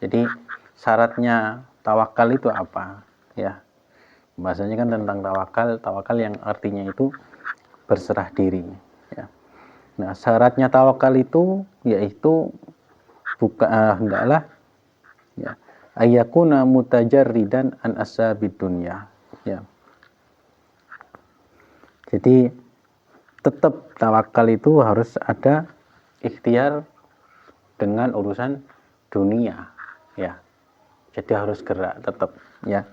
Jadi syaratnya tawakal itu apa? Ya, bahasanya kan tentang tawakal yang artinya itu berserah diri. Ya. Nah, syaratnya tawakal itu yaitu hendaklah ya ayyakuna mutajarridan an asabid dunya. Ya. Jadi tetap tawakal itu harus ada ikhtiar dengan urusan dunia. Ya. Jadi harus gerak tetap ya.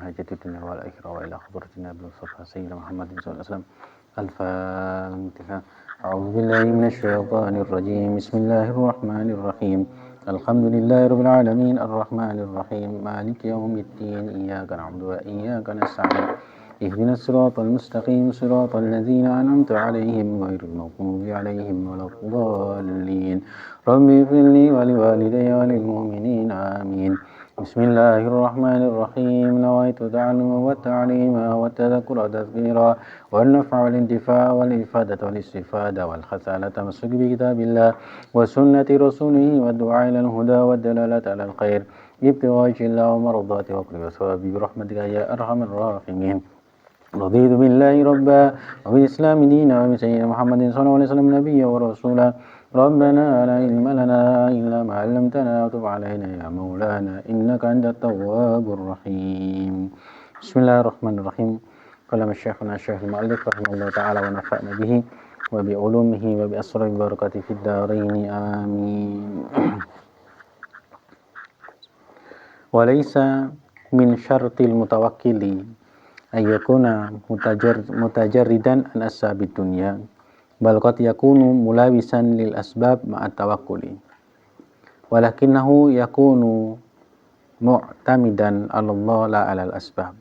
Hajati dunia wal akhirah wa ila hadratina bil mustafa sayyidina Muhammadin sallallahu alaihi wasallam. Al-Fatihah. A'udzu billahi minasy syaithanir rajim. Bismillahirrahmanirrahim. Alhamdulillahirabbil alamin arrahmanir rahim maliki yaumiddin iyyaka na'budu wa iyyaka nasta'in. Ihdinas siratal mustaqim siratal ladzina an'amta 'alaihim ghairil maghdubi 'alaihim waladdallin. Rabbi ighfirli wa liwalidayya wa lil mu'minina amin. Bismillahirrahmanirrahim. Nawaitu ta'alluma wa ta'lima wa tadhakkura tadhkira wal naf'a wal intifa' wal ifadata wal istifada wal khasalata masuk bi kitabillah wa sunnati rasulih wa du'a ila al huda wa dalalata ala al khair ibtigha illa wa mardati wa qul sawabi bi rahmatika ya arhamar rahimin. رضيت بالله ربا وبالإسلام دينا وبسيدنا محمد صلى الله عليه وسلم نبيا ورسولا ربنا لا علم لنا إلا ما علمتنا وتب علينا يا مولانا إنك أنت التواب الرحيم. بسم الله الرحمن الرحيم. قال شيخنا الشيخ المؤلف رحمه الله تعالى ونفعنا به وبعلومه وبأسرار بركاته في الدارين آمين. وليس من شرط المتوكل ayyakuna mutajarridan an asbabid dunya bal qad yakunu mulawisan lil asbab ma'at tawakkuli walakinahu yakunu mu'tamidan 'ala Allah la 'ala al asbab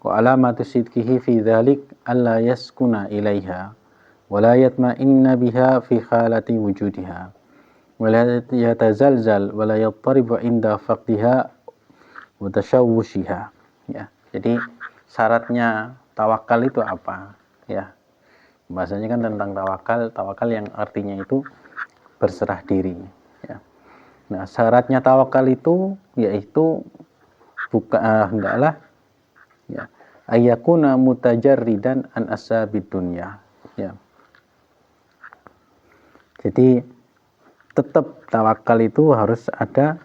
wa alamatu sidqihi fi dhalik alla yaskuna ilaiha wa la yatma'inna biha fi khalati wujudiha wa la yatazalzal wa la yattaribu inda faqdiha wa tashawwushiha. Ya, jadi syaratnya tawakal itu apa? Ya, bahasanya kan tentang tawakal yang artinya itu berserah diri. Ya. Nah, syaratnya tawakal itu yaitu hendaklah ya ayyakuna mutajarridan an asabid dunya. Ya. Jadi tetap tawakal itu harus ada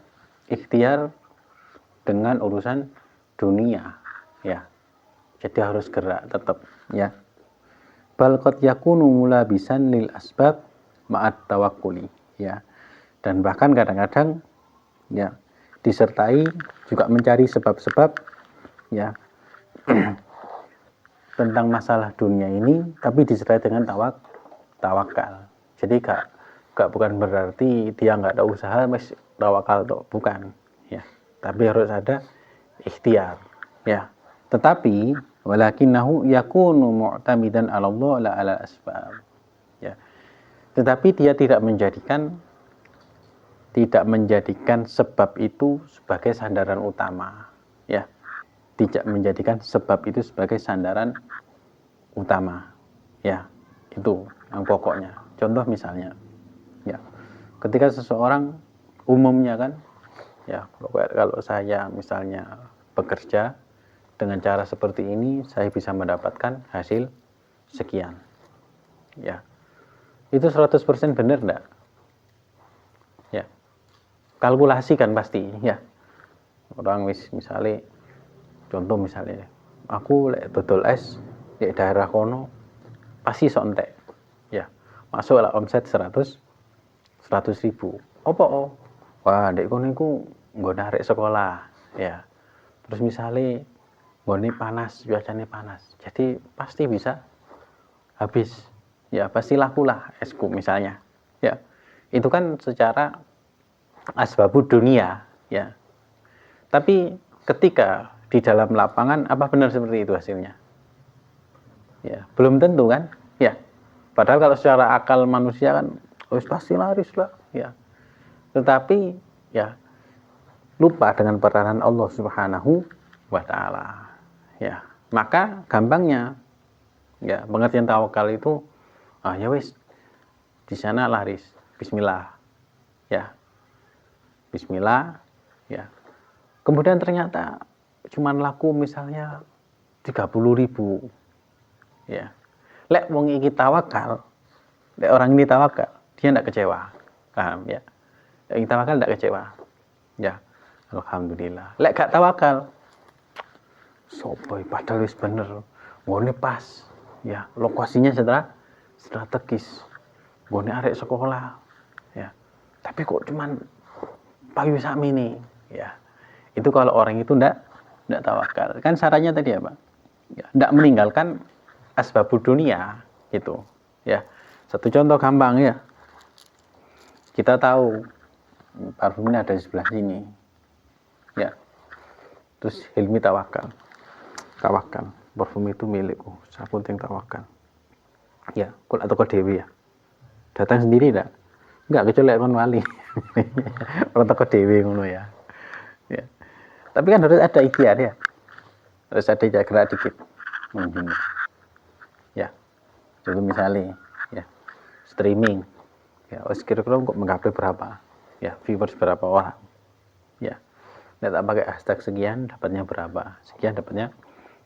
ikhtiar dengan urusan dunia. Ya. Jadi harus gerak tetap ya. Bal qad yakunu mulabisan lil asbab ma'at tawakkuli ya. Dan bahkan kadang-kadang ya disertai juga mencari sebab-sebab ya tentang masalah dunia ini, tapi disertai dengan tawakal. Jadi gak bukan berarti dia nggak ada usaha mas tawakal tuh, bukan ya. Tapi harus ada ikhtiar ya. Tetapi walakinahu yakunu mu'tamidan 'ala Allah la 'ala asbab. Ya. Tetapi dia tidak menjadikan sebab itu sebagai sandaran utama. Ya. Tidak menjadikan sebab itu sebagai sandaran utama. Ya. Itu yang pokoknya. Contoh misalnya ya. Ketika seseorang umumnya kan ya, kalau saya misalnya bekerja dengan cara seperti ini, saya bisa mendapatkan hasil sekian. Ya. Itu 100% benar enggak? Ya. Kalkulasi kan pasti, ya. Orang misalnya contoh misalnya, aku lek dodol es di daerah kono pasti sok entek. Ya. Masuk lah omset 100 ribu. Apa? Wah, dek kono iku nggo narik sekolah, ya. Terus misalnya ngone panas, cuacanya panas, jadi pasti bisa habis, ya pasti lakulah esku misalnya, ya itu kan secara asbabud dunia, ya. Tapi ketika di dalam lapangan apa benar seperti itu hasilnya? Ya belum tentu kan, ya. Padahal kalau secara akal manusia kan, pasti laris lah, ya. Tetapi ya lupa dengan peranan Allah Subhanahu wa taala. Ya, maka gampangnya ya pengertian tawakal itu ya wis di sana laris bismillah. Ya. Bismillah ya. Kemudian ternyata cuman laku misalnya 30.000 ya. Lek wong iki tawakal, lek orang ini tawakal, dia tidak kecewa. Paham ya? Lek ini tawakal tidak kecewa. Ya. Alhamdulillah. Lek gak tawakal, sopo padahal wis bener. Ngene pas. Ya, lokasinya strategis. Ngene arek sekolah. Ya. Tapi kok cuman payu sakmene. Ya. Itu kalau orang itu tidak tawakal. Kan syaratnya tadi apa? Ya, tidak meninggalkan asbabud dunia gitu. Ya. Satu contoh gampang ya. Kita tahu parfumnya ada di sebelah sini. Ya. Terus Hilmi tawakal. Tawakal. Parfum itu milikku. Saya penting tawakal. Ya, kul atau ke dewi ya. Datang sendiri enggak? Enggak, kecuali kon wali. Orang toko dewi ngono ya. Ya. Tapi kan harus ada ikhtiar ya. Harus ada gerak dikit. Ya. Jadi misalnya ya, streaming. Ya, kira-kira kok menggapai berapa? Ya, viewers berapa orang? Ya. Nggak tak pakai hashtag sekian dapatnya berapa? Sekian dapatnya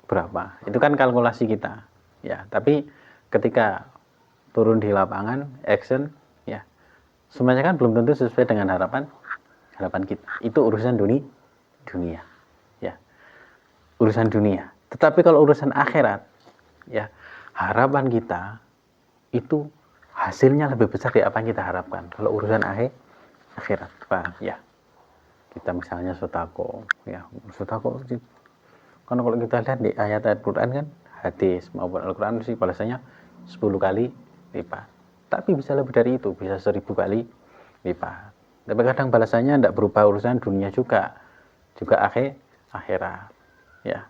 berapa? Itu kan kalkulasi kita. Ya, tapi ketika turun di lapangan, action, ya. Semuanya kan belum tentu sesuai dengan harapan kita. Itu urusan dunia. Ya. Urusan dunia. Tetapi kalau urusan akhirat, ya, harapan kita itu hasilnya lebih besar dari apa yang kita harapkan. Kalau urusan akhirat, paham ya? Kita misalnya sodako, ya, sodako. Karena kalau kita lihat di ayat-ayat Quran kan, hadis maupun Al-Quran sih balasannya 10 kali lipat. Tapi bisa lebih dari itu, bisa 1000 kali lipat. Tapi kadang balasannya tidak berupa urusan dunia juga akhirat, ya.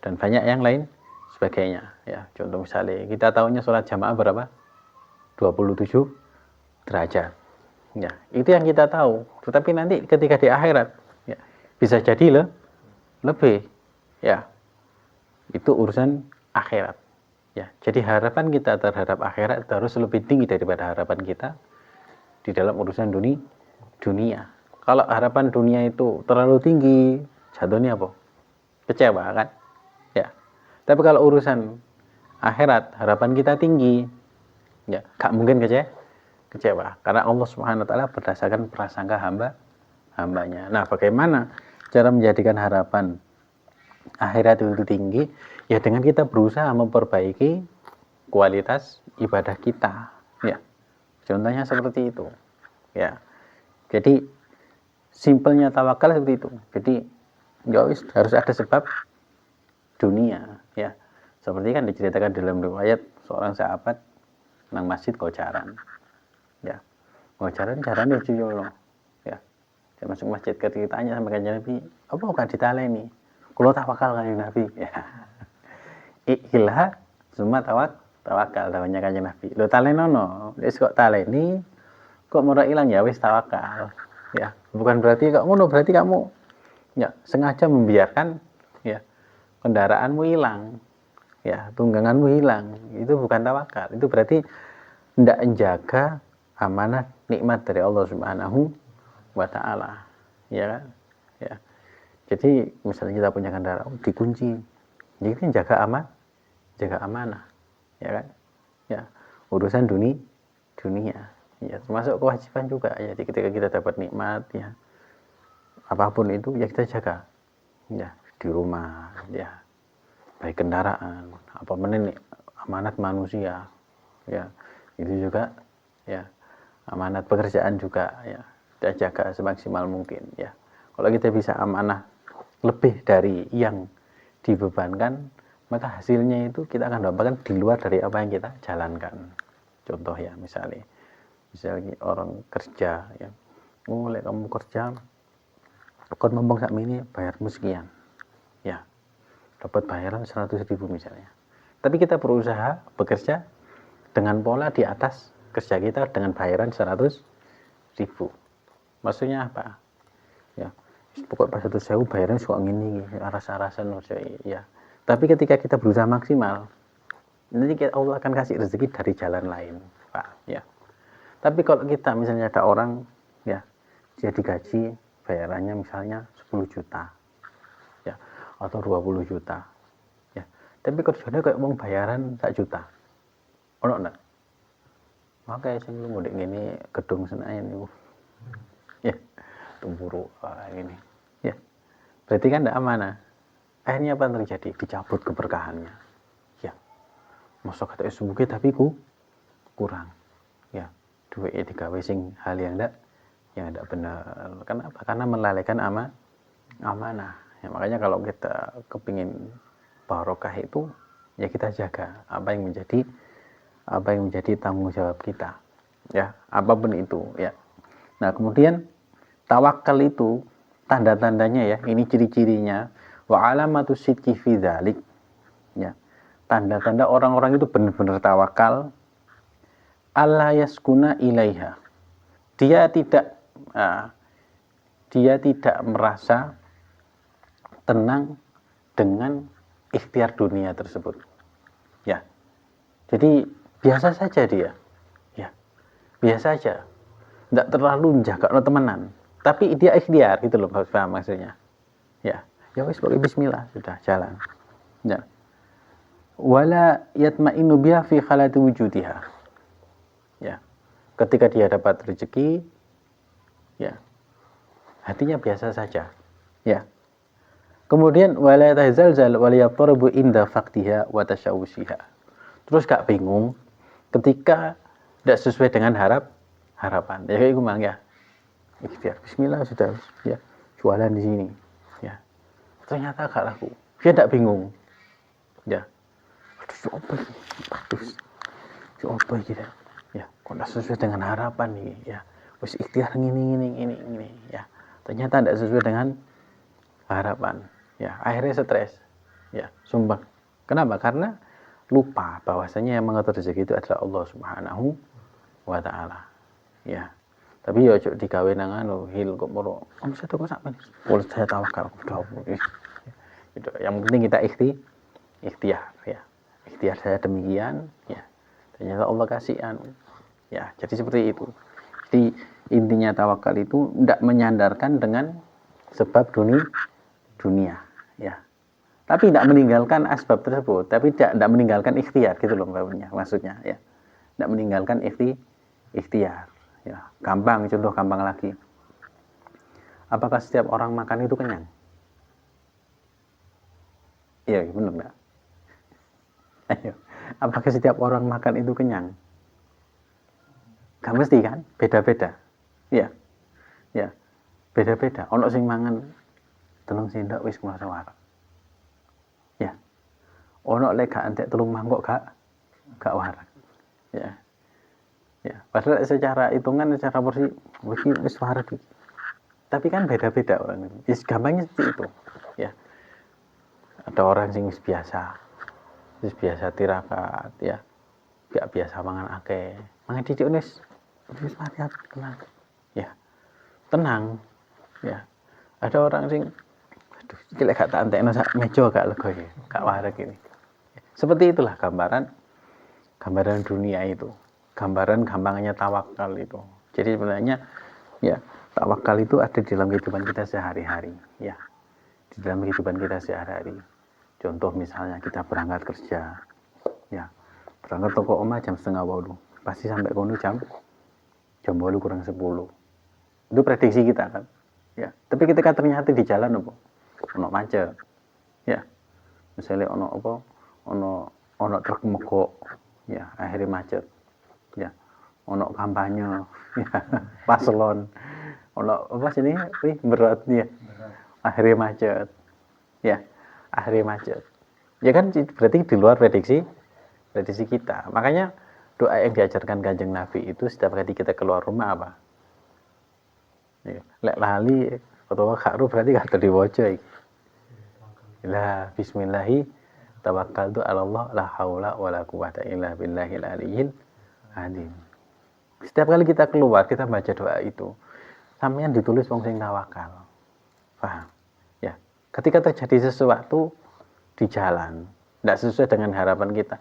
Dan banyak yang lain sebagainya, ya. Contoh misalnya kita tahunya sholat jamaah berapa? 27 derajat. Ya, itu yang kita tahu. Tetapi nanti ketika di akhirat, ya, bisa jadi lebih, ya. Itu urusan akhirat. Ya, jadi harapan kita terhadap akhirat harus lebih tinggi daripada harapan kita di dalam urusan dunia. Kalau harapan dunia itu terlalu tinggi, jatuhnya apa? Kecewa kan? Ya. Tapi kalau urusan akhirat, harapan kita tinggi, ya, gak mungkin kecewa. Karena Allah Subhanahu wa taala berdasarkan prasangka hambanya. Nah, bagaimana cara menjadikan harapan akhirat itu tinggi? Ya dengan kita berusaha memperbaiki kualitas ibadah kita, ya. Contohnya seperti itu, ya. Jadi simpelnya tawakal seperti itu. Jadi ya harus ada sebab dunia, ya. Seperti kan diceritakan dalam riwayat seorang sahabat nang masjid kocaran, ya. Kocaran caranya lucu loh, ya. Dia masuk masjid ketika ditanya sama kanjeng Nabi, apa kan ditaleni? Kulo tawakal kanjeng Nabi, ya. Ikhlah semua tawakal namanya kanjeng Nabi. Lo talenono, wis kok taleni kok murah hilang ya wis tawakal. Ya, bukan berarti kok ngono berarti kamu ya sengaja membiarkan ya kendaraanmu hilang. Ya, tungganganmu hilang. Itu bukan tawakal. Itu berarti tidak menjaga amanah nikmat dari Allah Subhanahu wa taala. Ya kan? Ya. Jadi misalnya kita punya kendaraan dikunci. Jadi jaga amanah, ya kan? Ya, urusan dunia, ya, termasuk kewajiban juga ya. Ketika kita dapat nikmat, ya, apapun itu ya kita jaga, ya, di rumah, ya, baik kendaraan, apa menenik amanat manusia, ya, itu juga, ya, amanat pekerjaan juga, ya, kita jaga semaksimal mungkin, ya. Kalau kita bisa amanah lebih dari yang dibebankan, maka hasilnya itu kita akan dapatkan di luar dari apa yang kita jalankan. Contoh ya, misalnya orang kerja, ya, lek kamu kerja, kon ngomong sak ini bayarmu sekian, ya, dapat bayaran 100.000 misalnya. Tapi kita berusaha bekerja dengan pola di atas kerja kita dengan bayaran 100.000. Maksudnya apa? Ya, Pokok pas 100.000 bayarnya suka ngini aras-arasan ya. Tapi ketika kita berusaha maksimal, nanti Allah akan kasih rezeki dari jalan lain, Pak, ya. Tapi kalau kita misalnya ada orang ya, dia digaji bayarannya misalnya 10 juta. Ya, atau 20 juta. Ya. Tapi kerjanya kayak mau bayaran 1 juta. Ono enggak? Makanya sing lu ngene ngene gedung Senayan niku. Ya, tumburu ini. Ya. Berarti kan enggak amanah. Akhirnya apa yang terjadi? Dicabut keberkahannya. Ya. Masa kata semuge tapi kurang. Ya. Duitnya digawe sing hal yang enggak benar. Kenapa? Karena melalaikan amanah. Ya, makanya kalau kita kepingin barokah itu ya kita jaga apa yang menjadi tanggung jawab kita. Ya, apapun itu, ya. Nah, kemudian tawakal itu tanda-tandanya ya, ini ciri-cirinya wa alamatu sidqi fi dzalik. Ya. Tanda-tanda orang-orang itu benar-benar tawakal alla yaskuna ilaiha. Dia tidak merasa tenang dengan ikhtiar dunia tersebut. Ya. Jadi biasa saja dia. Ya. Biasa saja. Tidak terlalu menjaga temenan, tapi dia ikhtiar gitu loh, paham maksudnya. Ya. Ya wis pakai bismillah sudah jalan. Ya. Wala yatma'innu biha fi khalati wujudiha. Ya. Ketika dia dapat rezeki, ya. Hatinya biasa saja. Ya. Kemudian wala tahzalzal wala yattaribu inda faqtiha wa tashawushiha. Terus gak bingung ketika tidak sesuai dengan harapan. Ya kayak gimana ya? Ikhtiar bismillah sudah ya. Jualan di sini. Ya. Ternyata gak laku. Dia tidak bingung. Ya. Aduh, apa gitu. Ya, kok tidak sesuai dengan harapan nih, ya. Wis ikhtiar ini ya. Ternyata tidak sesuai dengan harapan. Ya, akhirnya stres. Ya, sumbang. Kenapa? Karena lupa bahwasanya yang mengatur rezeki itu adalah Allah Subhanahu wa taala. Ya. Tapi ya ojo digawe nang anu hil kok moro. Omset kok sampe. Wis saya tawakal. Gitu. Yang penting kita ikhtiar ya. Ikhtiar saya demikian ya. Ternyata Allah kasih anu. Ya, jadi seperti itu. Jadi intinya tawakal itu tidak menyandarkan dengan sebab dunia ya. Tapi tidak meninggalkan asbab tersebut, tapi tidak meninggalkan ikhtiar gitu loh maksudnya ya. Tidak meninggalkan ikhtiar ya. Contoh gampang lagi. Apakah setiap orang makan itu kenyang? Iya, benar enggak? Ayo. Apakah setiap orang makan itu kenyang? Gak mesti kan? Beda-beda. Ya. Ya. Beda-beda. Ono sing mangan telung sendok wis ngrasa warak. Ya. Ono lek gak entek telung mangkok gak warak. Ya. Ya, padahal secara hitungan secara porsi wis warak. Tapi kan beda-beda orang. Wis gampangnya seperti itu. Ya. Ada orang sing wis biasa tirakat ya. Gak biasa mangan akeh. Mangan dicik wis variat tenang. Ya. Tenang. Ya. Ada orang sing aduh, iki lek gak tak entekno sak meja gak lega ya. Gak warak ini. Seperti itulah gambaran dunia itu. Gambaran gampangnya tawakal itu. Jadi sebenarnya ya, tawakal itu ada di dalam kehidupan kita sehari-hari, ya. Di dalam kehidupan kita sehari-hari. Contoh misalnya kita berangkat kerja. Ya. Berangkat toko omah jam 7:30. Pasti sampai kono jam 8 kurang 10. Itu prediksi kita kan. Ya. Tapi ketika ternyata di jalan apa? Ono macet. Ya. Misalnya ono truk mogok. Ya, akhirnya macet. Ya. Ono kampanye. Ya. Paslon. Ono apa sini? Berat ya. Akhirnya macet. Ya. Akhirnya macet. Ya kan berarti di luar prediksi kita. Makanya doa yang diajarkan Kanjeng Nabi itu setiap kali kita keluar rumah apa? Ya, lek lali atau kharu berarti kata diwaca iki. La bismillahi tawakkaltu 'ala Allah la haula wala quwata illa billahil aliyyil azim. Setiap kali kita keluar kita baca doa itu, sampeyan ditulis wong sing tawakal. Paham? Ketika terjadi sesuatu di jalan tidak sesuai dengan harapan kita,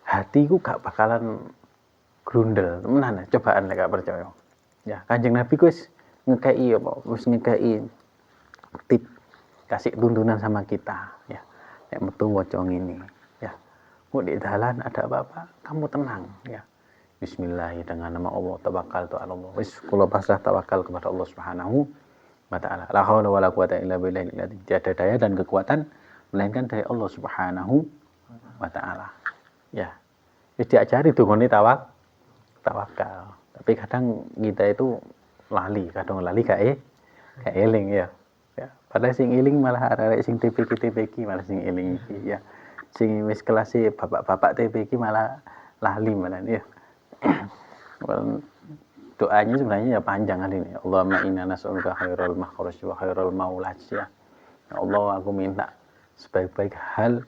hatiku gak bakalan grundel temenan, cobaan lek gak percaya. Ya, Kanjeng Nabi wis ngekei apa? Wis ngekei tip, kasih tuntunan sama kita, ya. Nek metu waca ngene, ya. Kok di jalan ada apa-apa, kamu tenang, ya. Bismillah, dengan nama Allah tawakkaltu ala Allah. Wis kula pasrah tawakal kepada Allah Subhanahu wa taala. La haula wala quwata illa billah. Tidak ada daya dan kekuatan melainkan dari Allah Subhanahu wa taala. Ya. Wis diajari dungane tawakal. Tapi kadang kita itu lali, kadang lali gak eling ya. Ya, padahal sing eling malah arek sing TPK malah sing eling iki ya. Sing wis kelas bapak-bapak TPK malah lali malah ya. Doanya sebenarnya ya panjang kali ini. Allahumma inna nas'aluka khairal makhraj wa khairal maulaj ya. Ya Allah, aku minta sebaik-baik hal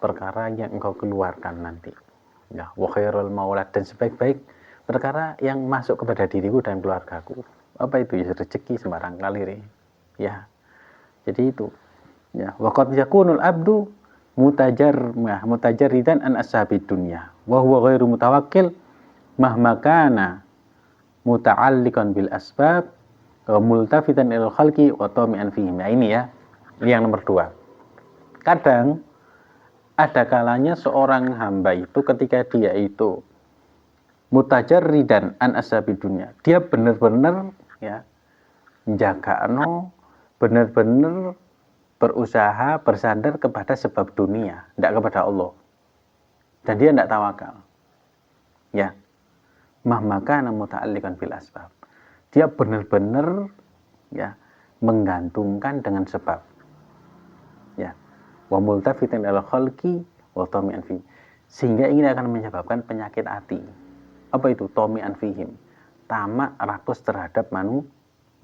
perkara yang engkau keluarkan nanti. Ya, wa khairal maulad, dan sebaik-baik perkara yang masuk kepada diriku dan keluargaku. Apa itu? Ya rezeki sembarang kali ya. Jadi itu. Ya, wa qad yakunul abdu mutajarridan an ashabid dunya wa huwa ghairu mutawakkil mahma kana muta'alliqan bil asbab wa multafitan ilal khalqi wa tami'an fihim. Nah, ini ya. Ini yang nomor 2. Kadang ada kalanya seorang hamba itu ketika dia itu mutajarridan an ashabid dunya, dia benar-benar ya njagakno, benar-benar berusaha bersandar kepada sebab dunia, tidak kepada Allah. Dan dia tidak tawakal. Ya. Mahmaka muta'alliqan bil asbab. Dia benar-benar ya menggantungkan dengan sebab. Ya. Wa multafitan ila khalqi wa tami'an fi. Sehingga ini akan menyebabkan penyakit hati. Apa itu? Tami'an fihim. Tamak rakus terhadap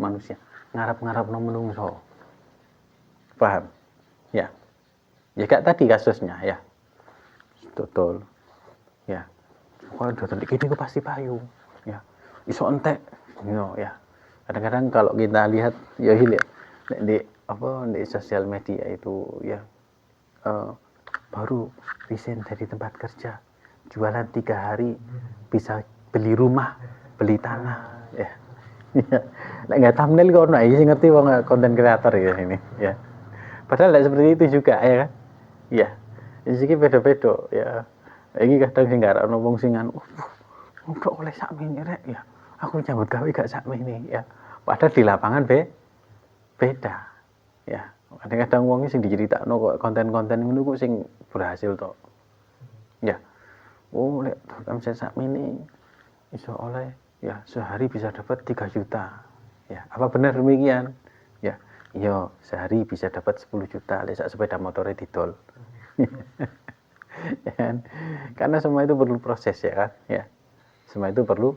manusia. Ngarap-ngarapno menungso. Paham? Ya. Ya kayak tadi kasusnya ya. Betul. Ya. Kalau udah tadi gini pasti payu, ya, iso entek, ya. Kadang-kadang kalau kita lihat, ya di sosial media itu, ya, baru resign dari tempat kerja, jualan 3 hari bisa beli rumah, beli tanah, ya. Nggak thumbnail kok, nah ini ngerti wong konten kreator ya ini, ya. Padahal tidak seperti itu juga, ya kan? Ya, ini sih beda-beda, ya. Iki kadang sing gak ono wong sing udah oleh sakmene rek ya. Aku nyambut gawe gak sakmene ya. Padahal di lapangan beda. Ya, kadang-kadang wong sing diceritakno kok konten-konten ngono kok sing berhasil tok. Ya. Oh, lek kamu sakmene iso oleh ya sehari bisa dapat 3 juta. Ya, apa benar demikian? Ya. Iya, sehari bisa dapat 10 juta lek sak sepeda motore didol. Ya kan? Karena semua itu perlu proses ya kan, ya semua itu perlu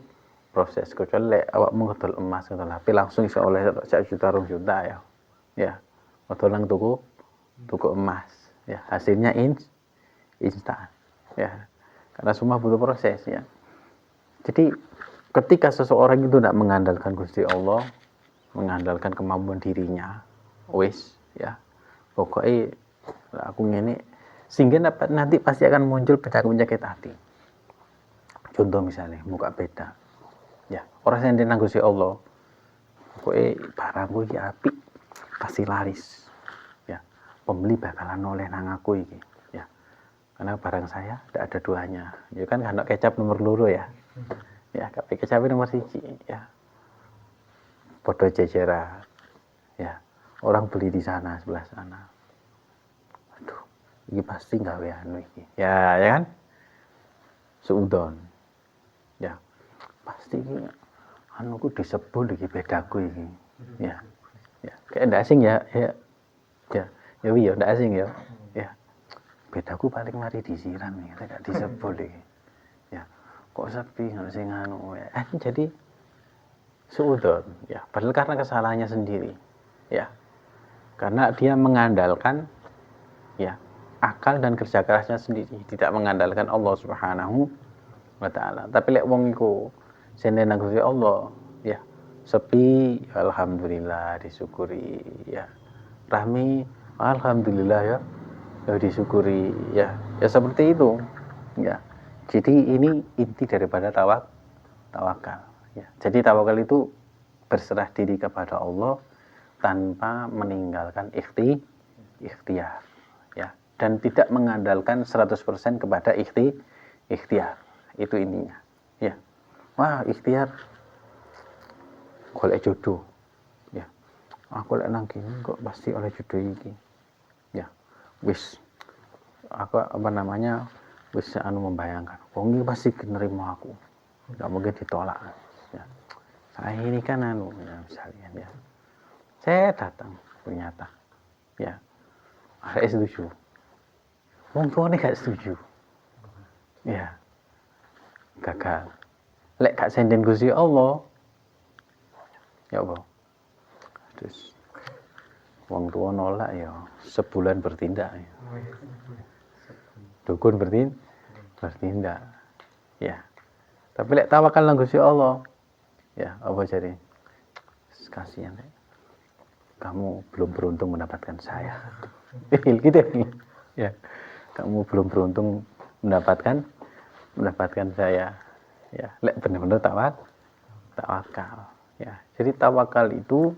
proses. Kecuali awak ngedol emas ngedol HP langsung bisa oleh 1 juta 2 juta ya ngedol nang tuku emas ya, hasilnya instan ya, karena semua butuh proses ya. Jadi ketika seseorang itu tidak mengandalkan Gusti Allah, mengandalkan kemampuan dirinya, wis ya pokoknya aku ngene, sehingga nanti pasti akan muncul penyakit hati. Contoh misalnya muka beda, ya orang yang nang Gusti Allah, pokoknya barangku iki apik pasti laris, ya pembeli bakalan noleh nang aku iki, ya karena barang saya tidak ada duanya, ya kan kalau kecap nomor loro ya, ya tapi kecap nomor 1 ya, podo jejeran, ya orang beli di sana sebelah sana. Iki pasti gawe anu iki. Ya kan? Seudon. Ya. Pasti iki anuku disebul iki bedaku iki. Ya. Ya, kayak ndak asing ya. Ya. Ya, ya wi ya ndak asing ya. Ya. Bedaku paling mari disiram iki, gak disebul iki. Ya. Kok sepi ngono sing anu ya. Jadi seudon ya, padahal karena kesalahannya sendiri. Ya. Karena dia mengandalkan ya akal dan kerja kerasnya sendiri, tidak mengandalkan Allah Subhanahu wa taala. Tapi lek wong iku sene nang Gusti Allah, ya sepi alhamdulillah disyukuri ya. rame, alhamdulillah ya, ya disyukuri ya, ya seperti itu ya. Jadi ini inti daripada tawakal ya. Jadi tawakal itu berserah diri kepada Allah tanpa meninggalkan ikhtiar ya, dan tidak mengandalkan 100% kepada ikhtiar. Itu intinya ya. Wah, ikhtiar golek jodoh ya, aku lek nang kene kok pasti oleh jodoh iki ya, wis aku wis membayangkan wong iki pasti nerima aku, nggak mungkin ditolak ya. Saya ini kan ya misalnya ya, saya datang ternyata ya, saya setuju, wong tuane gak setuju ya, gagal. Lek gak senden Gusti Allah ya Allah, terus wong tua nolak ya sebulan bertindak ya. Dukun bertindak ya. Tapi lek tawakal nang Gusti Allah ya, apa jadi kasihan kamu belum beruntung mendapatkan saya. Gitu ya, kamu belum beruntung mendapatkan saya ya. Lek benar-benar tawakal ya. Jadi tawakal itu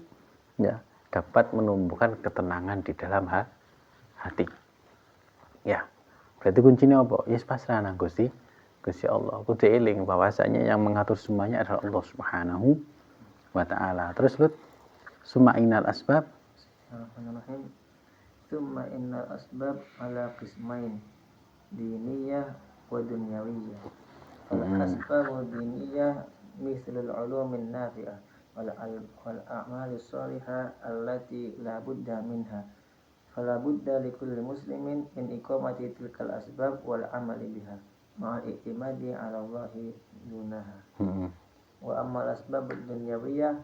ya dapat menumbuhkan ketenangan di dalam hati ya. Berarti kuncinya apa? Yes, pasrah nang Gusti Allah. Kudu eling bahwasanya yang mengatur semuanya adalah Allah Subhanahu wa taala. Terus Lut, summa innal asbab. Bismillahirrahmanirrahim. Summa innal asbab ala qismain, diniyah wa dunyawiyah. Al asbab diniyah mislul ulumin nafi'ah wal a'malis salihah allati la budda minha. Fala budda likulli muslimin min iqamati tilkal asbab wal amali biha ma'al i'timadi 'ala Allah dunaha. Wa ammal asbab dunyawiyah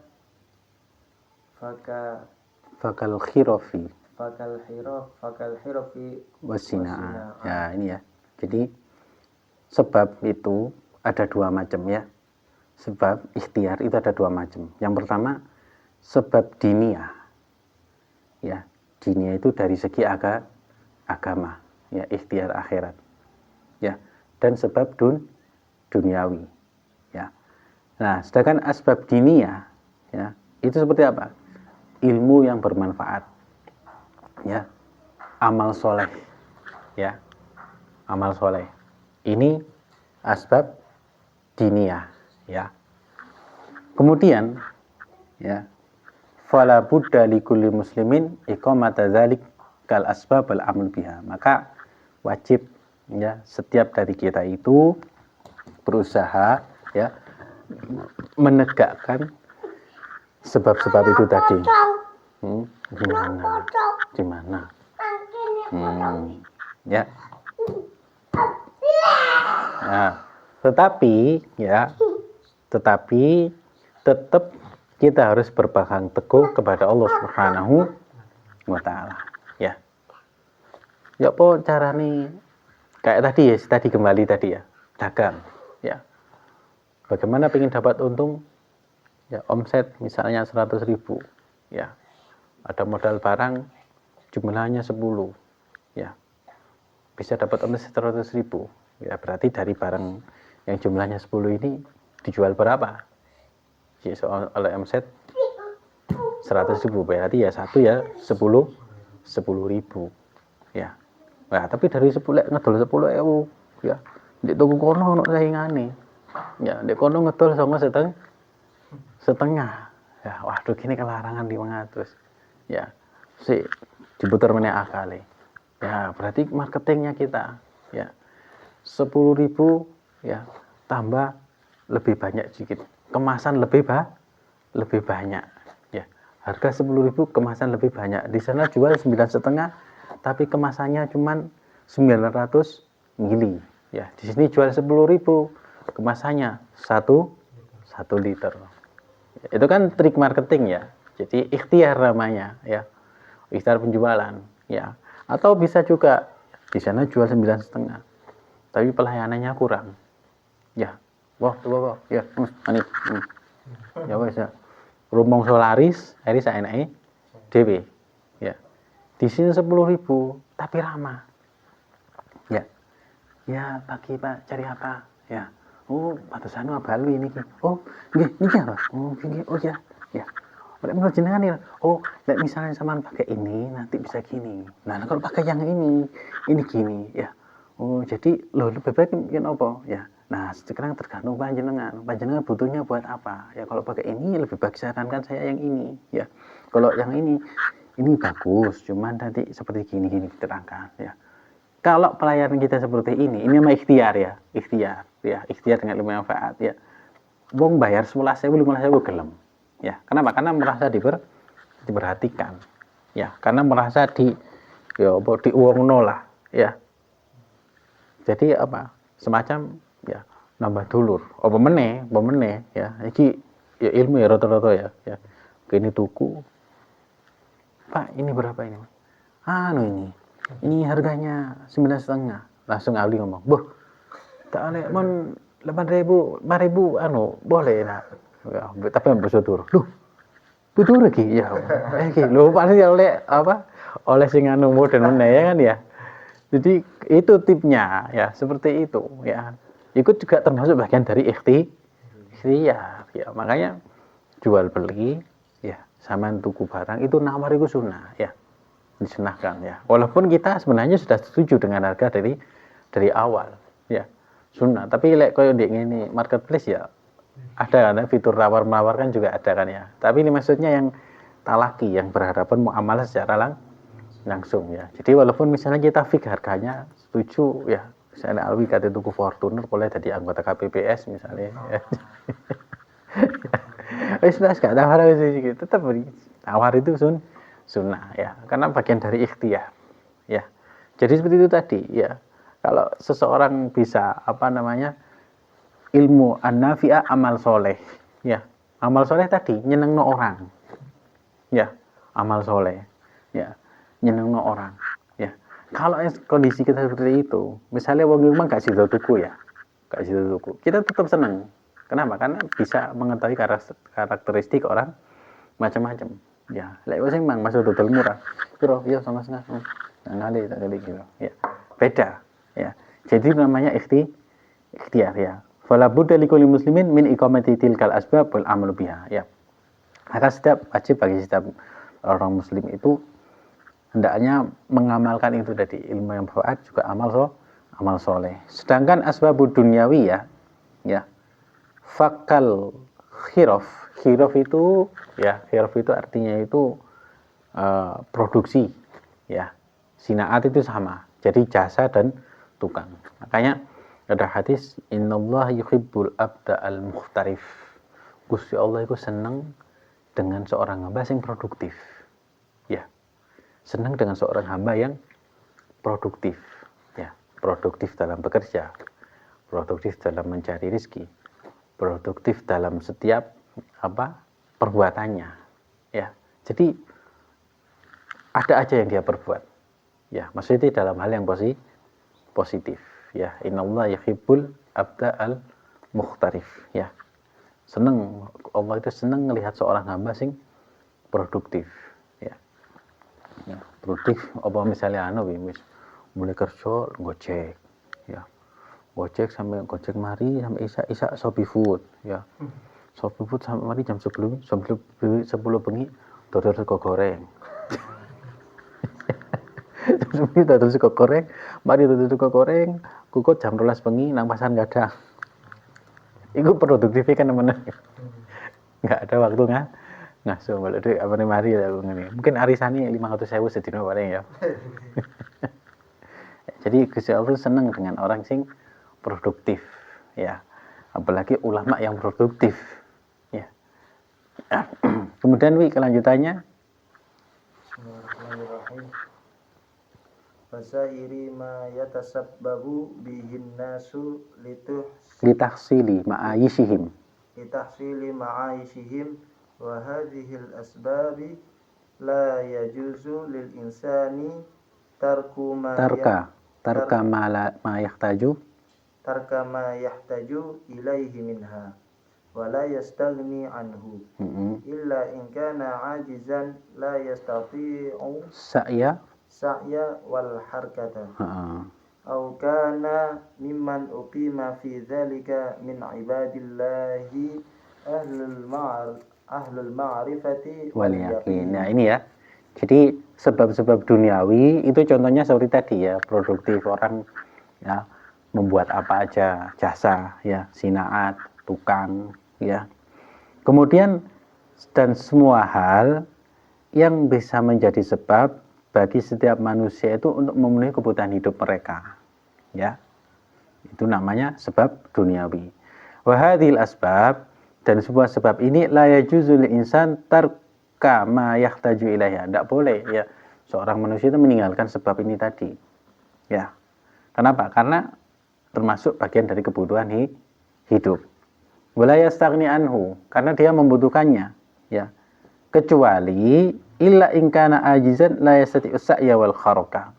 fakal khirafi wasina. Ya, ini ya. Jadi sebab itu ada dua macam ya. Sebab ikhtiar itu ada dua macam. Yang pertama sebab diniyah. Ya, diniyah itu dari segi agama, ya, ikhtiar akhirat. Ya, dan sebab duniawi. Ya. Nah, sedangkan asbab diniyah ya, itu seperti apa? Ilmu yang bermanfaat. Ya. Amal soleh. Ya. Amal soleh. Ini asbab diniyah ya. Kemudian ya, fala budda likulli muslimin iqamata dzalik kal asbab al amal biha. Maka wajib ya setiap dari kita itu berusaha ya menegakkan sebab-sebab itu tadi. Di mana? Ya. Nah, tetapi tetap kita harus berpegang teguh kepada Allah Subhanahu wa taala ya. Ya apa carane kayak tadi kembali tadi ya, dagang ya. Bagaimana ingin dapat untung ya, omset misalnya 100.000 ya. Ada modal barang jumlahnya 10 ya. Bisa dapat omset 100.000 ya, berarti dari barang yang jumlahnya 10 ini dijual berapa? Oleh omset 100.000 berarti ya satu ya 10.000 ya. Nah, tapi dari 10 ngedol 10.000 ya. Di toko kono ono saingane. Ya, di kono ngedol sama setengah. Ya, waduh gini kelarangan 500. Ya. Si diputar meneh akale. Ya, berarti marketingnya kita ya 10.000 ya, tambah lebih banyak sedikit. Kemasan lebih banyak ya. Harga 10.000 kemasan lebih banyak. Di sana jual 9,5 tapi kemasannya cuman 900 mili ya. Di sini jual 10.000 kemasannya 1 liter. Itu kan trik marketing ya. Jadi ikhtiar namanya ya. Ikhtiar penjualan ya. Atau bisa juga di sana jual 9,5 tapi pelayanannya kurang. Ya. Wah, coba ya, ini. Ya wes ya. Rumong solaris, hari saenake dhewe. Ya. Di sini 10.000 tapi ramah. Ya. Ya, pagi Pak, cari apa? Ya. Oh, batasan balu ini. Oh, nggih, niki apa? Oh, nggih. Oh ya. Ya. Oleh menurut jenengan ya. Oh, nek misalnya sampean pakai ini nanti bisa gini. Nah, kalau pakai yang ini gini, ya. Oh, jadi loh lebih baik mungkin apa? Ya. Nah, sekarang tergantung panjenengan. Panjenengan butuhnya buat apa? Ya, kalau pakai ini lebih baik sarankan saya yang ini, ya. Kalau yang ini bagus, cuman nanti seperti gini-gini diterangkan, ya. Kalau pelayanan kita seperti ini memang ikhtiar ya, ikhtiar dengan ilmu manfaat ya. Wong bayar 11.000, 15.000 gelem. Ya, kenapa? Karena merasa diperhatikan. Ya, karena merasa diuangno lah, ya. Jadi apa? Semacam ya nambah dulur. Apa meneh ya. Iki ya ilmu ya rata-rata ya, ya. Ini tuku. Pak, ini berapa ini? Ini harganya 9,5. Langsung Ali ngomong, "Boh, tak oleh mon 8.000, 5.000 boleh nak." Ya, tapi bahasa Tur. Loh, betul lagi ya. Loh pasti oleh apa? Oleh sing anu modern meneh ya kan ya. Jadi itu tipnya ya, seperti itu ya. Ikut juga termasuk bagian dari ikhtiar ya. Makanya jual beli ya, sama tuku barang itu nawar itu sunnah ya. Disunahkan ya. Walaupun kita sebenarnya sudah setuju dengan harga dari awal ya. Sunnah. Tapi lek koyo ndek ngene marketplace ya ada kan fitur tawar-menawar kan juga ada kan ya. Tapi ini maksudnya yang talaki yang berhadapan muamalah secara langsung ya. Jadi walaupun misalnya kita fix harganya setuju ya. Misalnya Alwi kata tuku Fortuner boleh jadi anggota KPPS misalnya. Ya. Wis gak tawar gitu. Tetap tawar itu sunnah ya. Karena bagian dari ikhtiar. Ya. Jadi seperti itu tadi ya. Kalau seseorang bisa ilmu an-nafi'ah amal soleh ya. Amal soleh tadi nyenengno orang. Ya, amal soleh. Ya, nyenengno orang. Ya. Kalau kondisi kita seperti itu, misalnya wong memang gak sida tuku ya. Gak sida tuku. Kita tetap seneng. Kenapa? Karena bisa mengetahui karakteristik orang macam-macam. Ya, lek wis mang masuk dodol murah. Piro? Ya sama setengah. Nah, kali gitu. Ya. Beda, ya. Jadi namanya ikhtiar ya. Fala budda likulli muslimin min iqamati tilkal asbab wal amal biha ya. Maka wajib bagi setiap orang muslim itu hendaknya mengamalkan itu dari ilmu yang manfaat juga amal soleh. Sedangkan asbabud dunyawi ya fakal khirof itu artinya itu produksi ya. Sinaat itu sama. Jadi jasa dan tukang. Makanya ada hadis innallaha yuhibbul abda al-mukhtarif. Gusti Allah itu senang dengan seorang hamba yang produktif. Ya. Senang dengan seorang hamba yang produktif. Ya, produktif dalam bekerja, produktif dalam mencari rezeki, produktif dalam setiap perbuatannya. Ya. Jadi ada aja yang dia perbuat. Ya, maksudnya dalam hal yang positif. Ya, innallaha yuhibbul abda al-mukhtarif. Ya. Seneng, Allah itu seneng melihat seorang hamba sing produktif. Ya. Ya, produktif apa misalnya wis mulai kerja gojek. Ya. Gojek sampai gojek mari sampai isa Shopee Food ya. Shopee Food sampai mari jam 10 bengi dodol sego goreng. Jam 10 dodol sego goreng, mari dodol sego goreng, kukut jam 12 bengi nang pasar gadang. Iku produktif kan temen. Enggak ada waktu ngasuh balik duit apa nih mari ya ngene. Mungkin arisane 500.000 sedina paling ya. Jadi Gusti Allah senang dengan orang sing produktif ya. Apalagi ulama yang produktif ya. Kemudian kelanjutannya Bismillahirrahmanirrahim. Fasairi ma yatasabbabu bihin nasu litahsili ma'ayishihim litahsili ma'aishihim wa hadhil asbabi la yajuzu lil insani tarku ma ma yahtaju yahtaju ilaihi minha ولا يستغني عنه إلا إن كان عاجزا لا يستطيع السعي والحركة أو كان ممن أقيم في ذلك من عباد الله أهل المعرفة واليقين. Nah ini ya, jadi sebab-sebab duniawi itu contohnya seperti tadi ya, produktif, orang ya membuat apa aja, jasa ya, sinaat, tukang ya. Kemudian dan semua hal yang bisa menjadi sebab bagi setiap manusia itu untuk memenuhi kebutuhan hidup mereka ya, itu namanya sebab duniawi. Wa hadhil asbab, dan sebuah sebab ini la yajuzul insan tarka ma yahtaju ilaiha, tidak boleh ya seorang manusia itu meninggalkan sebab ini tadi ya. Kenapa? Karena termasuk bagian dari kebutuhan hidup. Wala yastaghni anhu, karena dia membutuhkannya ya, kecuali illa in kana ajizan la yastati'us sa'ya wal kharaka,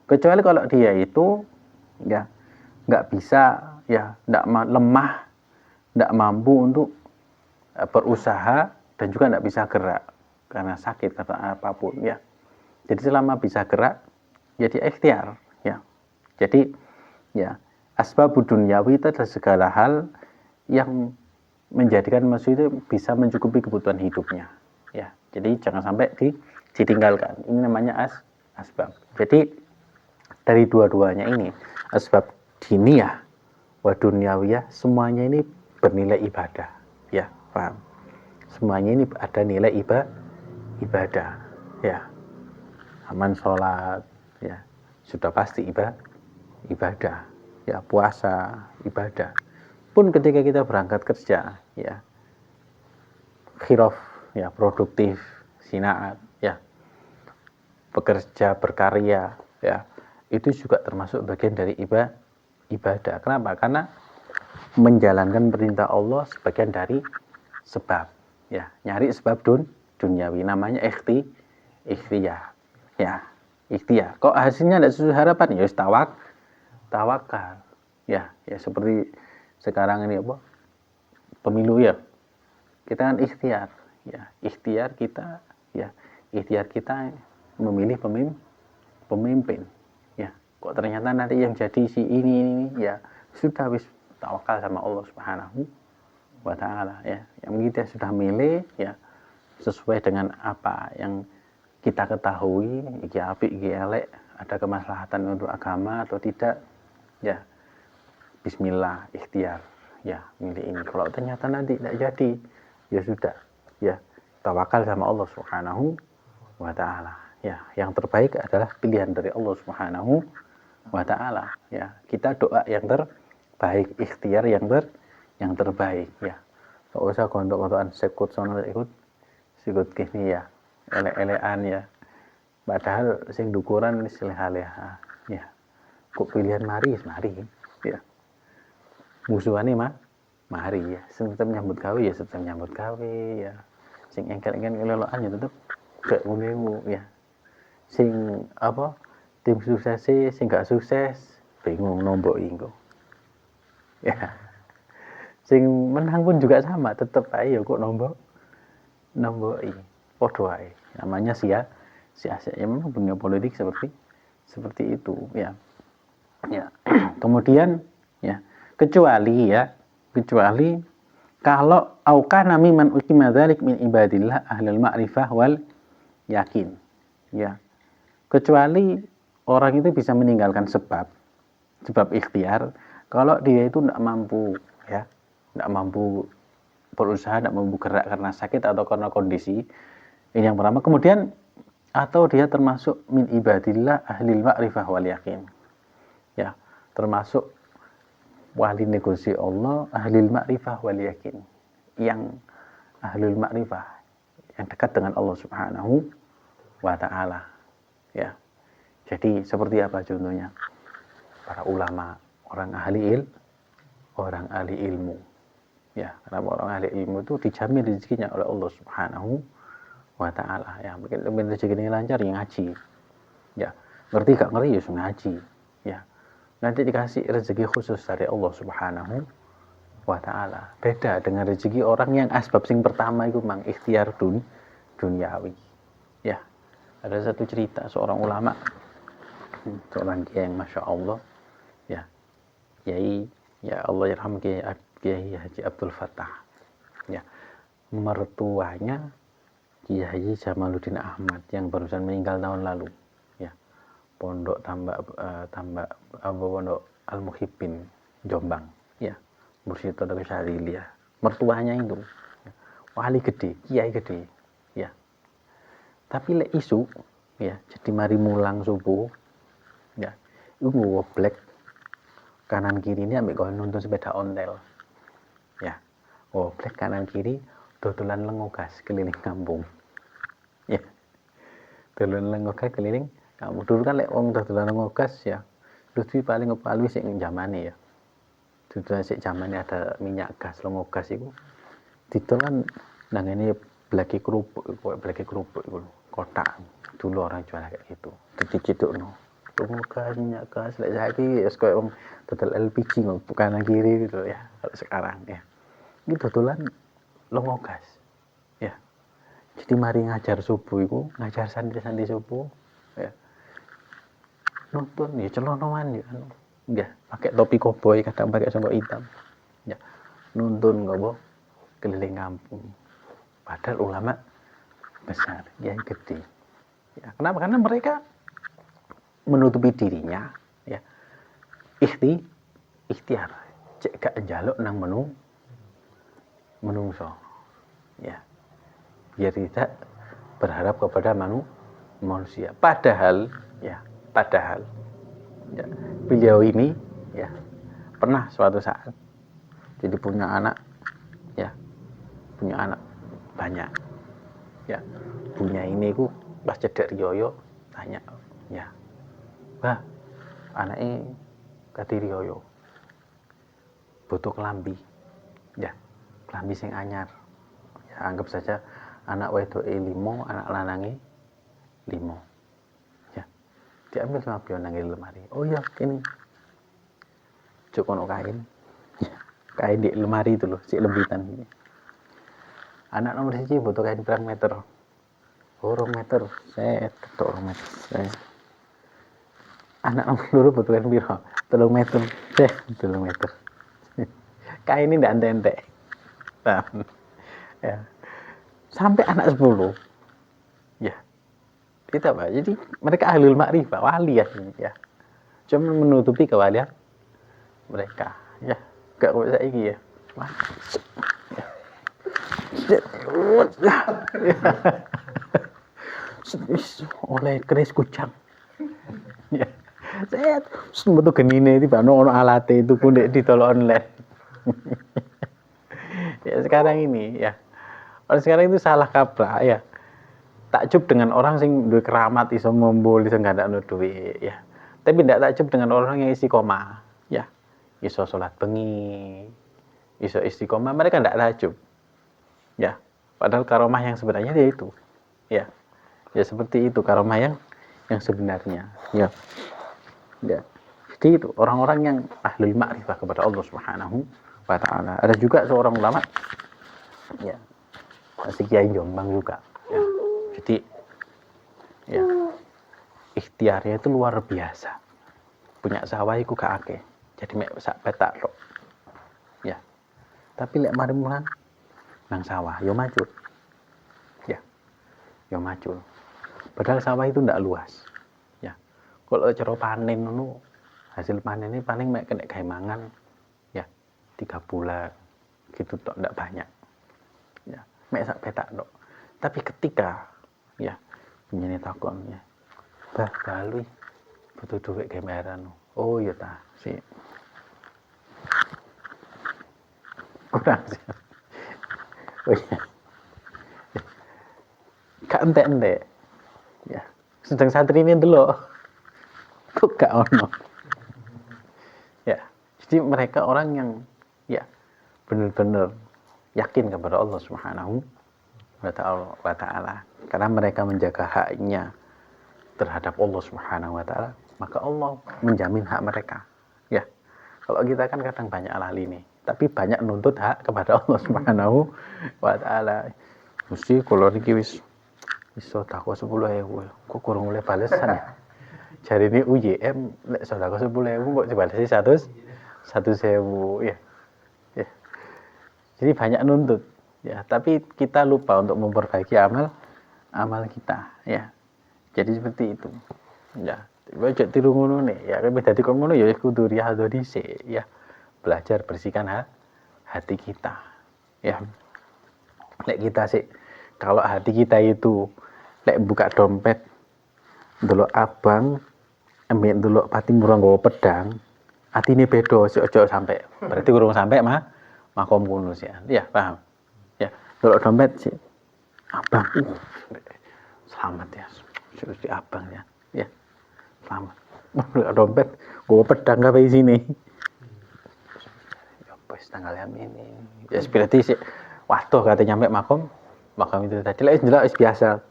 kecuali kalau dia itu ya nggak bisa ya, lemah, nggak mampu untuk berusaha, dan juga nggak bisa gerak karena sakit karena apapun ya. Jadi selama bisa gerak jadi ikhtiar ya. Jadi ya, asbabud dunyawi itu adalah segala hal yang menjadikan manusia itu bisa mencukupi kebutuhan hidupnya ya. Jadi jangan sampai ditinggalkan. Ini namanya asbab. Jadi dari dua-duanya ini, asbab diniyah wa dunyawiyah, semuanya ini bernilai ibadah ya, paham? Semuanya ini ada nilai ibadah ya. Aman sholat ya, sudah pasti ibadah ya, puasa ibadah. Pun ketika kita berangkat kerja ya, khiraf ya, produktif, sinaat ya, bekerja, berkarya ya, itu juga termasuk bagian dari ibadah. Kenapa? Karena menjalankan perintah Allah sebagian dari sebab ya, nyari sebab duniawi, namanya ikhtiyar ya, ikhtiar. Kok hasilnya tidak sesuai harapan ya, tawakal ya. Ya seperti sekarang ini apa, pemilu ya, kita kan ikhtiar ya, ikhtiar kita memilih pemimpin ya. Kok ternyata nanti yang jadi si ini ya, sudah wis tawakal sama Allah Subhanahu wa ta'ala ya. Yang kita sudah milih ya sesuai dengan apa yang kita ketahui, iki apik iki elek, ada kemaslahatan untuk agama atau tidak ya, bismillah, ikhtiar ya, milih ini. Kalau ternyata nanti tidak jadi ya sudah ya, tawakal sama Allah Subhanahu wa ta'ala ya. Yang terbaik adalah pilihan dari Allah Subhanahu wa ta'ala ya. Kita doa yang terbaik, ikhtiar yang terbaik ya. Gak usah gondok-gondokan sekut sono sikut kini ya, elek-elekan ya, padahal sing dukuran wis leha-leha ya. Kok pilihan mari ya, musuhane mari ya, sing tetep nyambut gawe ya tetep nyambut gawe ya, sing engkel-engkel lelokan ya tetep gak ngono ya. Sing apa, tim sukses sing gak sukses bingung nombok engko ya. Sing menang pun juga sama, tetep ae ya kok nomboki padha wae. Namanya sia-sia ya, memang dunia politik seperti itu ya. Ya. Kemudian ya, kecuali kalau aukana mimman ukima dzalik min ibadillah ahlul ma'rifah wal yakin ya. Kecuali orang itu bisa meninggalkan sebab ikhtiar kalau dia itu tidak mampu ya, tidak mampu berusaha, tidak mampu gerak karena sakit atau karena kondisi. Ini yang pertama. Kemudian atau dia termasuk min ibadillah ahlil ma'rifah wal yakin ya, termasuk wali negasi Allah, ahlil ma'rifah wal yakin, yang ahlul ma'rifah, yang dekat dengan Allah Subhanahu wa ta'ala ya. Jadi seperti apa contohnya? Para ulama, orang ahli ilmu ya. Karena orang ahli ilmu itu dijamin rezekinya oleh Allah Subhanahu wa ta'ala ya. Mungkin rezekinya lancar yang ngaji ya, ngerti gak ngerti ya ngaji ya, nanti dikasih rezeki khusus dari Allah Subhanahu wa ta'ala. Beda dengan rezeki orang yang asbab sing pertama itu mang ikhtiar duniawi. Ya, ada satu cerita seorang ulama, seorang kiai yang masya Allah, ya, kiai, ya Allah yarham Kiai Haji Abdul Fattah, ya, mertuanya Kiai Jamaluddin Ahmad yang barusan meninggal tahun lalu, ya, pondok pondok Al Muhibbin Jombang, ya, Mursyid Todok Syarilia, mertuanya itu, ya, wali gede, kiai gede, ya, tapi lek isu, ya, jadi mari mulang subuh, ya, itu ngoblek kanan kiri ini ambil kau nonton sepeda ontel, ya, ngoblek kanan kiri dodolan lengogas keliling kampung, ya, dodolan lengogas keliling kampung. Dulu kan lek wong dodolan lengogas ya, lucu paling ngepalu sik zamane ya. Dodolan sik zamane ada minyak gas lengogas iku didolan nang ngene blaki kerupuk iku kotak. Dulu orang jual kayak gitu. Dicidukno. Lengogas minyak gas lek saiki wis koyo wong dodol LPG kanan kiri gitu ya. Kalau sekarang ya. Ini dodolan lengogas. Ya. Jadi mari ngajar subuh iku, ngajar santri-santri subuh ya. Nonton ya celonoan ya kan. Ya, pakai topi koboi, kadang pakai songkok hitam. Ya. Nonton ngopo keliling kampung. Padahal ulama besar, yang gede. Ya, kenapa? Karena mereka menutupi dirinya ya. Ikhtiar. Cek gak njaluk nang menungso. Ya. Biar tidak berharap kepada manusia. Padahal ya, beliau ini ya pernah suatu saat jadi punya anak banyak ya. Punya ini ku pas cedek riyoyo tanya ya, bah anaknya kati riyoyo butuh kelambi ya, kelambi sing anyar ya, anggap saja anak wedoke 5, anak lanange 5 ya, diambil sama beliau nang lemari. Oh ya ini cukono kain di lemari itu loh, si lembitan ini. Anak nomor 1 butuh kain berapa meter? Oh 2 meter, saya ketok 2 meter saya. Anak nomor 2 butuh kain berapa? 3 meter, saya 3 meter. Kain ini ndak entek-entek. Ya. Sampai anak 10 ya, kita Pak. Jadi mereka ahlul ma'rifah, wali ya. Cuma menutupi kewalian mereka ya. Gak kok saiki ya. Oleh keris kucang ya, saya betul genine itu ono alate itu pun ditolak online. Ya sekarang ini ya, orang sekarang itu salah kaprah ya, takjub dengan orang sing duwe keramat iso mombol iso gandakno duit ya, tapi tidak takjub dengan orang yang istiqomah ya, iso sholat bengi, iso istiqomah, mereka tidak takjub ya. Padahal karomah yang sebenarnya dia itu ya, ya seperti itu karomah yang sebenarnya ya. Ya, jadi itu orang-orang yang ahlul ma'rifah kepada Allah Subhanahu wa ta'ala. Ada juga seorang ulama ya, si Kiai Jombang juga ya. Jadi ya, ikhtiarnya itu luar biasa. Punya sawah iku gak akeh, jadi mek sak petak tok ya. Tapi lek mari mulang nang sawah yo macul ya, yo macul. Padahal sawah itu ndak luas ya. Kalau cara panen ngono, hasil panen ini paling mek kena gawe mangan ya 3 bulan gitu tok, ndak banyak ya, mek sak petak tok. Tapi ketika ya nyene takon ya, bah balui butuh duit gawe bayaran. Oh iya ta sih, kurang sih. Oh iya, gak entek-entek ya. Sedang santri ini dulu kok gak ono ya. Jadi mereka orang yang ya benar-benar yakin kepada Allah Subhanahu wa ta'ala, karena mereka menjaga haknya terhadap Allah Subhanahu wa ta'ala, maka Allah menjamin hak mereka ya. Kalau kita kan kadang banyak lali nih, tapi banyak nuntut hak kepada Allah Subhanahu wa taala. Mesti kula niki wis iso takwa 10.000 kok kurang oleh balesan ya. Jari ini UYM nek sedekah 10.000 kok dibalesi 100.000 ya. Ya. Jadi banyak nuntut ya, tapi kita lupa untuk memperbaiki amal kita ya. Jadi seperti itu. Ya, ojo tiru ngono nih ya, kan dadi kok ngono ya kudu riyadhah dhisik ya. Belajar bersihkan hati kita ya. Lek kita sih kalau hati kita itu lek buka dompet ndelok abang ambek ndelok pati murah nggawa pedang, atine beda sik ojo sampai. Berarti kurang sampai makom kunus ya. Ya, paham. Ya, ndelok dompet sih abang. Selamat ya. Sudah abang ya. Ya. Selamat. Ndelok dompet nggawa pedang kabeh isine. Ya wis tanggal ini. Ya berarti sih waduh kate nyampe makam itu tadi lek ndelok wis biasa.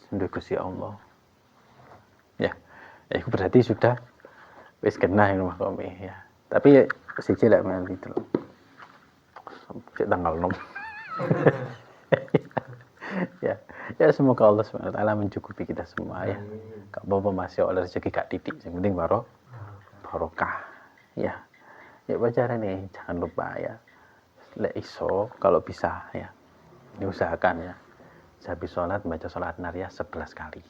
Sendiri Gusti Allah. Ya, itu berarti sudah wis kena yang makome ya. Tapi siji lek men itu loh. Sampai tanggal 6. Ya. Ya semoga Allah SWT mencukupi kita semua ya. Gak apa-apa masih oleh rezeki gak titik, yang penting barokah. Ya. Ya pacaran nih, jangan lupa ya. Lek iso kalau bisa ya. Diusahakan ya. Habis sholat baca sholat nariyah 11 kali.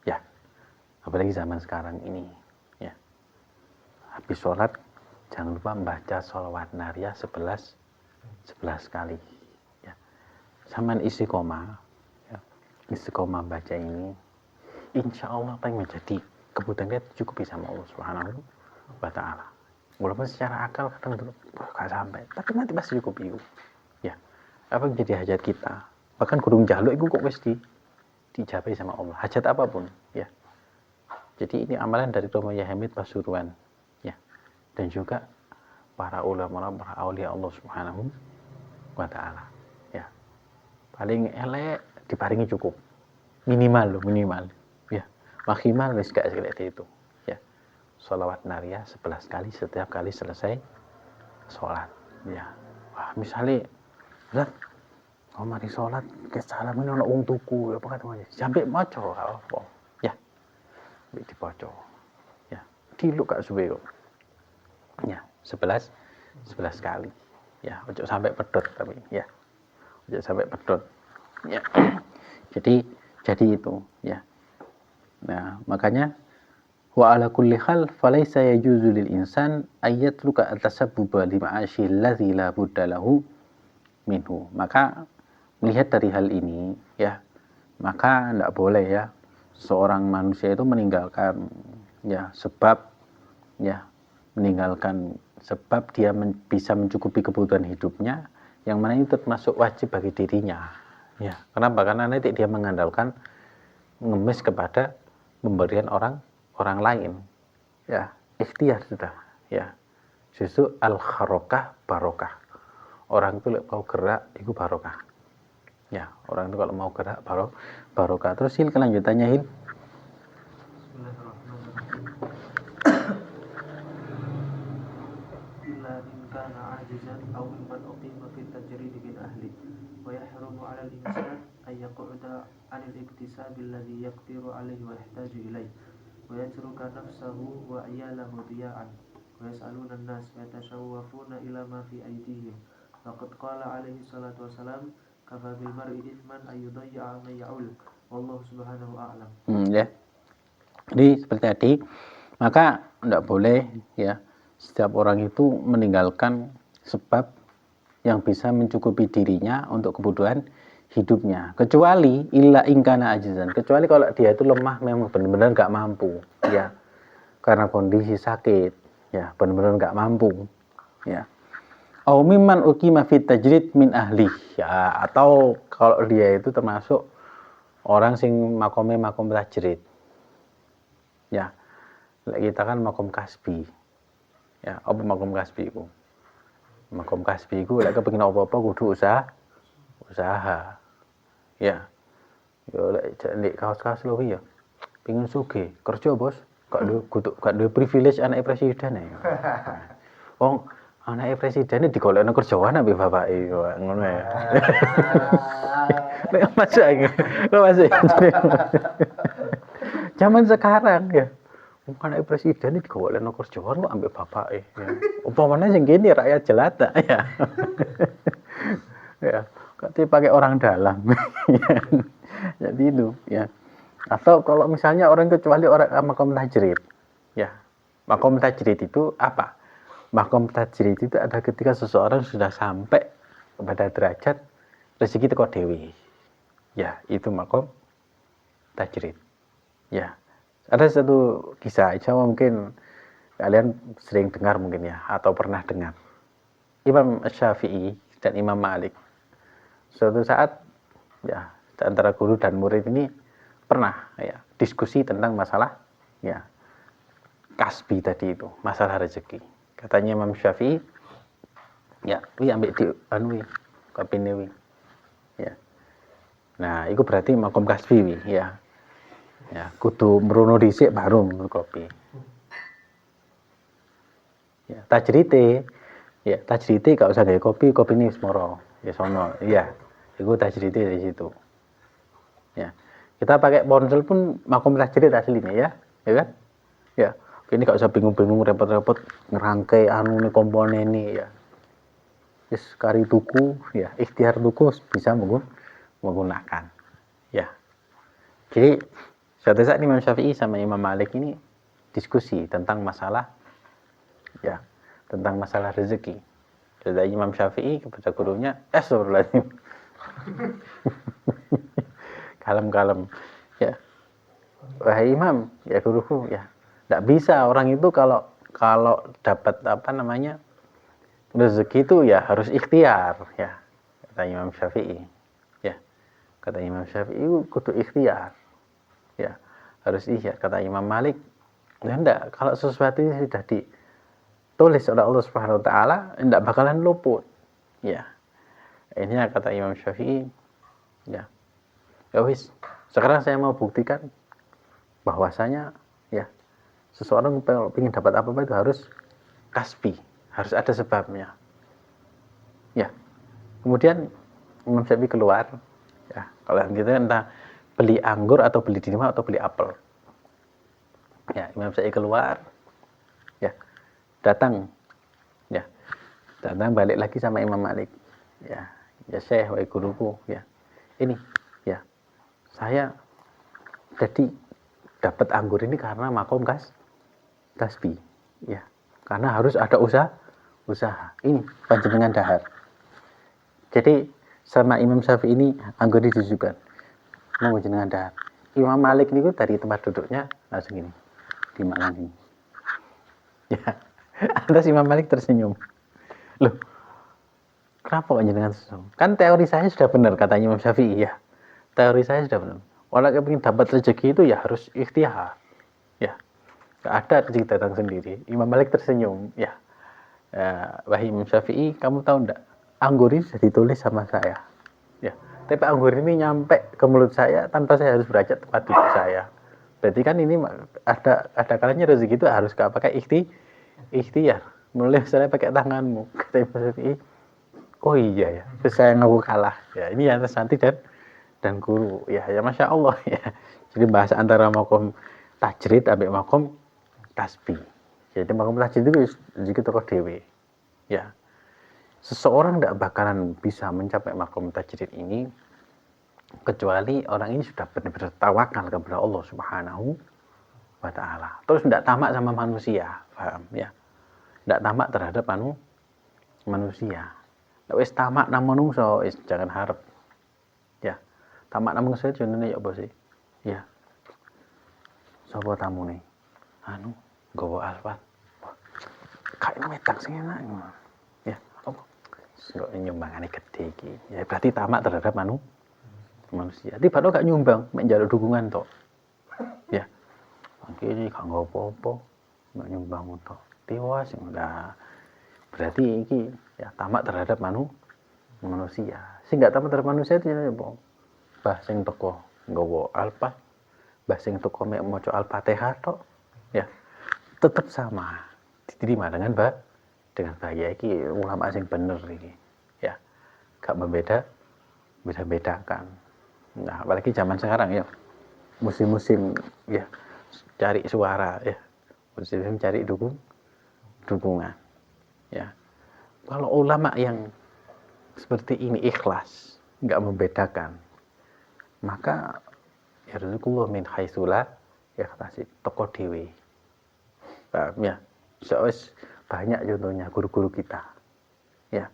Ya. Apalagi zaman sekarang ini ya. Habis sholat jangan lupa membaca sholawat nariyah 11 kali ya. Saman istiqomah ya. Istiqomah baca ini insya Allah apa yang menjadi kebutuhan kita cukup sama Allah Subhanahu wa taala. Walaupun secara akal kadang dulu gak sampai, tapi nanti pasti cukup itu ya. Apa yang jadi hajat kita, bahkan kurung jaluk itu kok wis dijabai sama Allah, hajat apapun ya. Jadi ini amalan dari Romo Hamid Pasuruan ya, dan juga para ulama, para aulia Allah Subhanahu wa taala ya. Paling elek diparingi cukup, minimal ya. Maksimal wis gak seperti itu ya. Sholawat nariyah 11 kali setiap kali selesai sholat ya. Wah, misalnya Zat, mari sholat ke salam ini ana wong tuku apa katanya sampai maca apa ya. Dibaca ya, diluk gak suwe kok ya. 11 kali ya, ojo sampai pedot tapi ya, ojo sampai pedot ya. jadi itu ya. Nah makanya wa ala kulli hal falaysa yajuzu lil insan ayyatruka at-tasabbuba li ma'ashi alladhi la budda lahu minhu. Maka melihat dari hal ini ya, maka tidak boleh ya seorang manusia itu meninggalkan ya sebab ya, meninggalkan sebab dia bisa mencukupi kebutuhan hidupnya, yang mana itu termasuk wajib bagi dirinya ya. Kenapa? Karena nanti dia mengandalkan ngemis kepada pemberian orang lain ya. Ikhtiar sudah ya, justru al-kharokah barokah. Orang itu mau gerak itu barokah ya. Orang itu kalau mau gerak barokah. Terus Hil kelanjutannya Hil. illa in kana ajizan aw mimman uqima fi tajrid min ahli wa yahrumu 'ala al-insan ay yaq'uda 'anil iktisabi alladhi yaqdiru 'alayhi wa yahtaju ilayhi wa yatruka nafsahu wa 'iyalahu diya'an wa yas'aluna an-nas wa yatashawwafuna ila ma fi aydihim. Faqad qala 'alaihi salatu wassalam kafa bil mar'i ithman ay yudayya ma ya'ul wallahu subhanahu a'lam. Ya. Jadi seperti tadi, maka tidak boleh ya setiap orang itu meninggalkan sebab yang bisa mencukupi dirinya untuk kebutuhan hidupnya, kecuali illa ingkana ajizan, kecuali kalau dia itu lemah, memang benar-benar nggak mampu ya, karena kondisi sakit ya, benar-benar nggak mampu ya. Au mimman uqima fit tajrid min ahli ya, atau kalau dia itu termasuk orang sing makome makom tajrid ya. Kita kan makom kasbi ya. Apa makom kasbi itu? Makom kasbi itu lek kepengin apa-apa kudu usaha ya. Yo lek kaos-kaos lho ya, pengen sugih kerja bos, gak duwe privilege anak presiden ya. Wong anake presiden digolekno kerjaan ambek bapake ngono ya. Nek masuk iki. Kok masuk. Zaman sekarang ya. Anake presiden digolekno kerjaan kok ambek bapake ya. Upamane sing kene rakyat jelata ya. Ya, kok pakai orang dalam. Jadi itu ya. Atau kalau misalnya orang kecuali orang makom tajrid. Ya. Makom tajrid itu apa? Makom tajrid itu ada ketika seseorang sudah sampai kepada derajat rezeki teko dewi. Ya, itu makom tajrid. Ya. Ada satu kisah, insya Allah mungkin kalian sering dengar mungkin ya, atau pernah dengar. Imam Syafi'i dan Imam Malik. Suatu saat ya antara guru dan murid ini pernah ya diskusi tentang masalah ya kasbi tadi itu, masalah rezeki. Katanya Imam Syafi'i, ya, wi ambek di anu wi, kopine wi. Ya. Nah, itu berarti makom kasbi wi, ya. Ya, kudu merono dhisik baru minum kopi. Ya, tajrite gak usah gawe kopi, kopine wis moro. Ya sono, iya. Iku tajrite dari situ. Ya. Kita pakai ponsel pun makom tajrid aslinya ya, ya kan? Ya. Ini gak usah bingung-bingung repot-repot ngerangkai anu nih komponen ini ya. Wis kari tuku ya, ikhtiar tuku bisa menggunakan. Ya. Jadi suatu saat Imam Syafi'i sama Imam Malik ini diskusi tentang masalah ya, tentang masalah rezeki. Jadi Imam Syafi'i kepada gurunya, astagfirullahaladzim. Kalem-kalem ya. Wahai Imam, ya guruku ya. Tidak bisa orang itu kalau dapat apa namanya rezeki itu ya harus ikhtiar ya, kata Imam Syafi'i ya, kata Imam Syafi'i kudu ikhtiar ya, harus ikhtiar. Kata Imam Malik ya enggak, kalau sesuatu ini sudah ditulis oleh Allah Subhanahu wa taala enggak bakalan luput ya. Ini kata Imam Syafi'i ya. Ya wis, sekarang saya mau buktikan bahwasanya ya seseorang kalau ingin dapat apa-apa itu harus kasbi, harus ada sebabnya. Ya. Kemudian Imam Syafi'i keluar. Ya, kalau gitu entah beli anggur atau beli dirham atau beli apel. Ya, Imam Syafi'i keluar. Ya. Datang. Ya. Datang balik lagi sama Imam Malik. Ya. Ya Syekh, wahai guruku, ya. Ini, ya. Saya jadi dapat anggur ini karena makom kasbi, ya, karena harus ada usaha ini panjenengan dahar. Jadi sama Imam Syafi'i ini anggur ditujukan mau panjenengan dahar. Imam Malik ini dari tempat duduknya langsung ini dimakan ini ya. Terus Imam Malik tersenyum, loh kenapa panjenengan tersenyum, kan teori saya sudah benar, katanya Imam Syafi'i, ya teori saya sudah benar, kalau ingin dapat rezeki itu ya harus ikhtiar ya. Gak ada rezeki datang sendiri. Imam Malik tersenyum, ya. Wahai Imam Syafi'i, kamu tahu enggak? Anggur ini sudah ditulis sama saya. Ya. Tapi anggur ini nyampe ke mulut saya tanpa saya harus berajak tempat duduk saya. Berarti kan ini ada kalanya rezeki itu harus gak pakai ikhtiar. Nulis saya pakai tanganmu. Kata Imam Syafi'i, oh iya ya, terus saya ngaku kalah. Ya, ini atas nanti dan guru. Ya, ya Masya Allah ya. Jadi bahasa antara makom tajrid sampai makom kasbi. Jadi makom tajrid itu rezeki teko dhewe. Ya. Seseorang tidak bakalan bisa mencapai makom tajrid ini kecuali orang ini sudah benar-benar tawakal kepada Allah Subhanahu wa taala. Terus tidak tamak sama manusia, paham ya? Tidak tamak terhadap manusia. Nek wis tamak nang manungsa, jangan harap. Ya. Tamak nang manungsa jenenge ya apa sih? Ya. Sapa tamune? Anu gowo alfat. Kayak metak sing enak. Ya, apa? Kok nyumbangane gede iki. Ya berarti tamak terhadap manusia. Tiba-tiba gak nyumbang, mek njaluk dukungan tok. Ya. Iki gak ngopo-opo, mek nyumbang tok. Tiwas enggak. Berarti iki ya tamak terhadap manusia. Sing gak tamak terhadap manusia itu apa? Bah sing teko nggawa alfat, bah sing teko mek maca Al-Fatihah tok. Ya. Tetap sama diterima dengan dengan bahagia iki ulama sing bener iki. Ya, gak beda-bedakan. Nah, apalagi zaman sekarang ya. Musim-musim ya cari suara ya. Musim cari dukungan. Ya. Kalau ulama yang seperti ini ikhlas, nggak membedakan, maka yarzuqullah min haitsula yahtasib, toko dewe. Paham ya? Soalnya banyak contohnya guru-guru kita. Ya.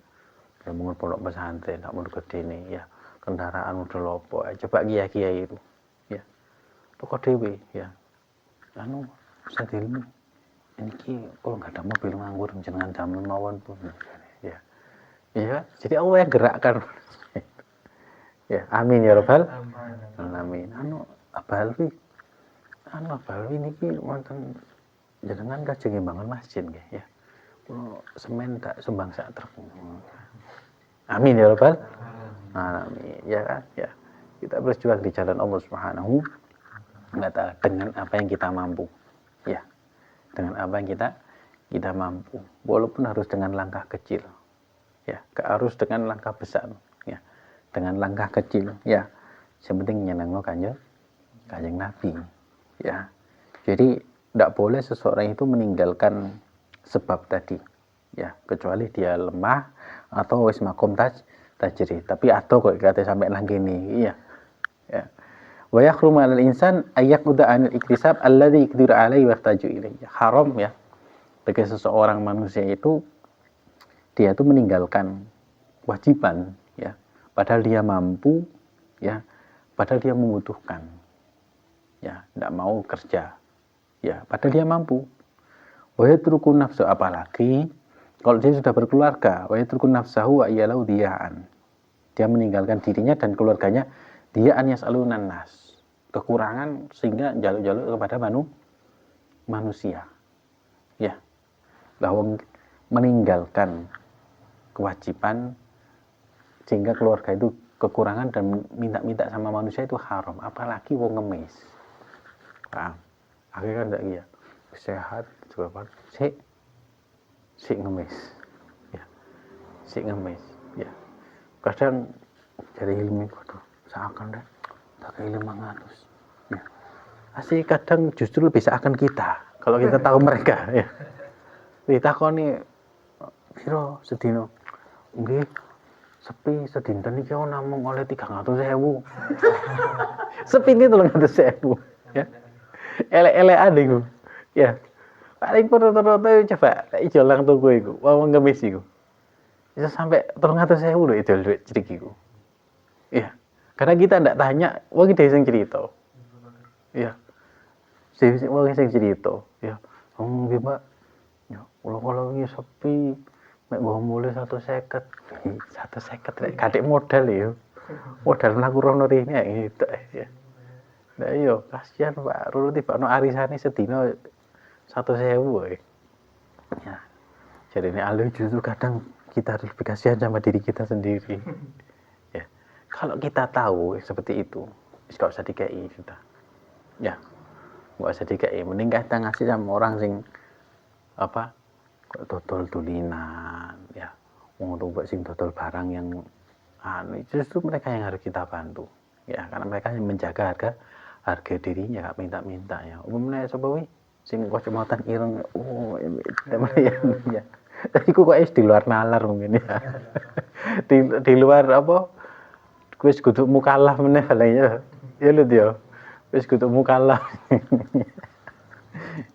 Yang mungkin pondok pesantren, tak mau gede nih ya. Kendaraan udah lopo, coba kiai-kiai itu. Ya. Toko dewe ya. Anu Ustaz Hilmi ini kalau nggak ada mobil nganggur jangan jamin mawon pun ya. Iya, jadi Allah yang gerakkan. Ya, amin ya rabbal alamin. Abalwi niki wonten jenengan kajeng bangun masjid nggih ya. Kulo semen tak sumbang sak truk. Amin ya rabbal alamin. Ya kan? Ya. Kita berjuang di jalan Allah Subhanahu wa taala dengan apa yang kita mampu. Ya. Dengan apa yang kita mampu. Walaupun harus dengan langkah kecil. Ya, harus dengan langkah besar. Ya. Dengan langkah kecil, ya. Yang penting nyenengno Kanjeng Nabi. Ya. Jadi tidak boleh seseorang itu meninggalkan sebab tadi. Ya, kecuali dia lemah atau wis makom tajri. Tapi atau kok kata sampai nang kene, iya. Ya. Wa yakhrumu 'alal insan ayyaquda 'anil iktisab alladhi yaqdiru 'alaihi wa yahtaju ilaihi. Haram ya bagi seseorang manusia itu dia itu meninggalkan kewajiban ya, padahal dia mampu ya, padahal dia membutuhkan ya, tidak mau kerja ya, padahal dia mampu. Wa yatruku nafsu, apalagi kalau dia sudah berkeluarga, wa yatruku nafsahu wa iyalau diya'an, dia meninggalkan dirinya dan keluarganya dia an yas'alunan nas, kekurangan sehingga jaluk-jaluk kepada manusia ya, bahwa meninggalkan kewajiban sehingga keluarga itu kekurangan dan minta-minta sama manusia itu haram, apalagi wong ngemis. Paham? Akhirnya kan enggak iya. Sehat juga si ngemis. Ya. Si ngemis, ya. Kadang dari ilmu itu seakan deh tak kayak 500. Ya. Asli kadang justru lebih seakan kita kalau kita tahu mereka ya. Ditakoni piro sedino? Nggih, sepi sedinten iki namung oleh 300.000. Sepi ini 300.000 ya. Elek-elekan iku. Ya. Paling rata-rata coba ijol lang tuku iku, wong ngemis iku. Bisa sampai 300.000 lho ijol duit cilik iku. Ya. Karena kita ndak tanya, wong iki sing cerita. Ya. Wong sing cerita, ya. Nggih, Mbak. Ya, kalau iki sepi mek nggo mulih 150. 150 rek kadek modal ya. Modal mlaku rono rene gitu ya. Nah iya, kasihan Pak. Ruru tibakno arisane sedina 100.000 wae. Ya. Jadi ini alih justru kadang kita harus lebih kasihan sama diri kita sendiri. Ya. Kalau kita tahu seperti itu, enggak usah dikei sudah. Ya. Enggak usah dikei, mending kita ngasih sama orang sing apa? Dodol tulinan ya, wong tuwa sing dodol barang yang justru mereka yang harus kita bantu ya, karena mereka yang menjaga harga dirinya, gak minta-minta ya. Umumnya sapa wi sing kacamata ireng temen ya. Tapi kok di luar nalar mungkin ya. di luar apa? Wis kudu mukalaf meneh ya. Ya lho dia. Wis kudu mukalaf.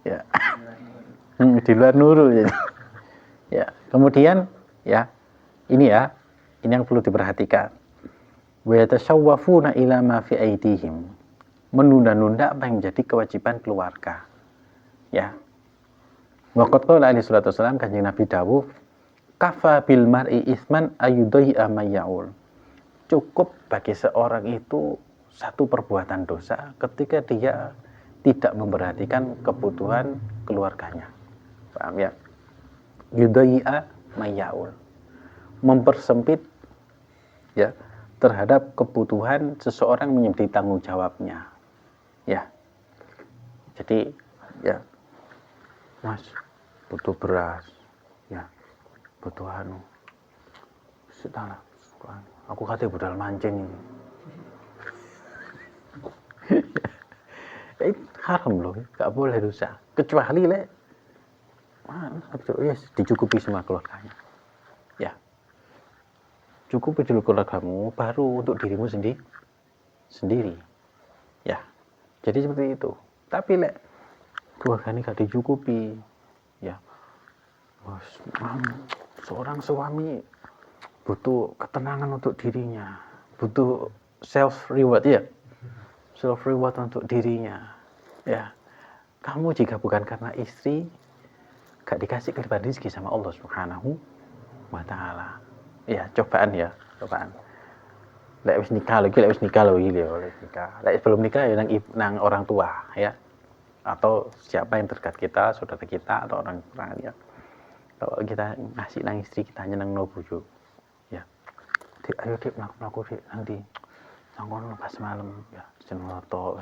Ya. Di luar nurul ya. Ya, kemudian ya, ini yang perlu diperhatikan. Wa yatashawwafuna ila ma fi aidihim. Menunda-nunda apa yang menjadi kewajiban keluarga. Ya. Waqat qala alaihi salatu wasallam, kanjeng Nabi dawuh, kafa bil mar'i isman ayudai amayaul. Cukup bagi seorang itu satu perbuatan dosa ketika dia tidak memperhatikan kebutuhan keluarganya. Paham ya? Yudai'a mayaul, mempersempit ya terhadap kebutuhan seseorang menjadi tanggung jawabnya ya. Jadi ya Mas butuh beras ya, butuh anu setalah aku kate budal mancing ini. Haram loh, gak boleh rusak kecuali yes, dicukupi semua keluarganya ya, cukupi dulu keluargamu baru untuk dirimu sendiri ya, jadi seperti itu. Tapi keluarga ini gak dicukupi ya, seorang suami butuh ketenangan untuk dirinya, butuh self reward ya, self reward untuk dirinya ya. Kamu jika bukan karena istri gak dikasih kelebihan rezeki sama Allah Subhanahu wa taala ya, cobaan lek wis nikah lho lek sebelum nikah ya nang orang tua ya, atau siapa yang terdekat kita, saudara kita atau orang ya. Kalau kita ngasih nang istri kita nyenengno bojo ya, Dik, ayo Dik, mlaku Dik, nanti nang pas malam ya jeneng to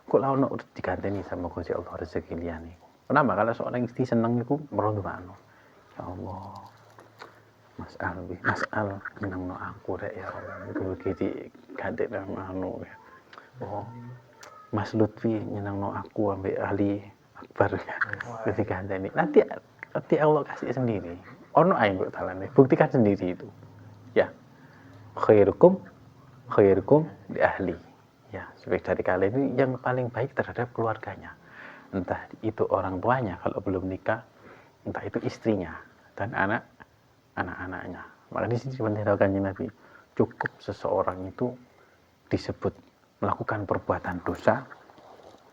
kok lah ono diganteni sama Gusti Allah rezeki liyane. Kenapa? Kalau seorang istri seneng iku merondokno. Ya Allah, Mas Al nyenengno aku rek ya Allah. Iki diganteni nang anu ya. Oh, Mas Lutfi nyenengno aku ambek Ali Akbar ya. Wis diganteni. Nanti Allah kasih sendiri. Ono ae kok talane. Buktikan sendiri itu. Ya. Khairukum li ahli. Ya, sebaik dari kalian ini yang paling baik terhadap keluarganya. Entah itu orang tuanya kalau belum nikah, entah itu istrinya dan anak-anaknya. Maka di sini penjelasan Nabi, cukup seseorang itu disebut melakukan perbuatan dosa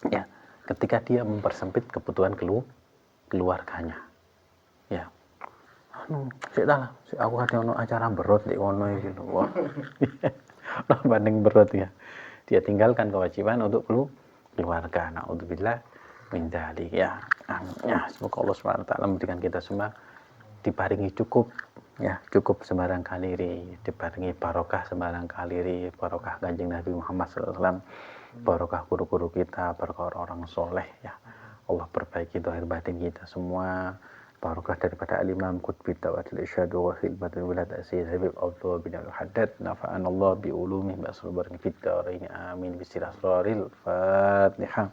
ya ketika dia mempersempit kebutuhan keluarganya. Ya. Aku kate ono acara berot di kono iki lho. Wah. Banding berot ya. Dia tinggalkan kewajiban untuk keluarga. Naudzubillah min dzalik ya. Ya, semoga Allah Subhanahu wa taala memberikan kita semua diparingi cukup ya, cukup sembarang kaliri, diparingi barokah sembarang kaliri, barokah Kanjeng Nabi Muhammad sallallahu alaihi wasallam, barokah guru-guru kita, barokah orang soleh ya. Allah perbaiki zahir batin kita semua. Barokah daripada al-Imam Qutbi Tawatul Isyad wa khidmatul wilad Sayyid Habib Abdullah bin Al-Haddad nafa'anallah bi ulumi ba'sul barin fid darain amin bisirasraril Fatihah.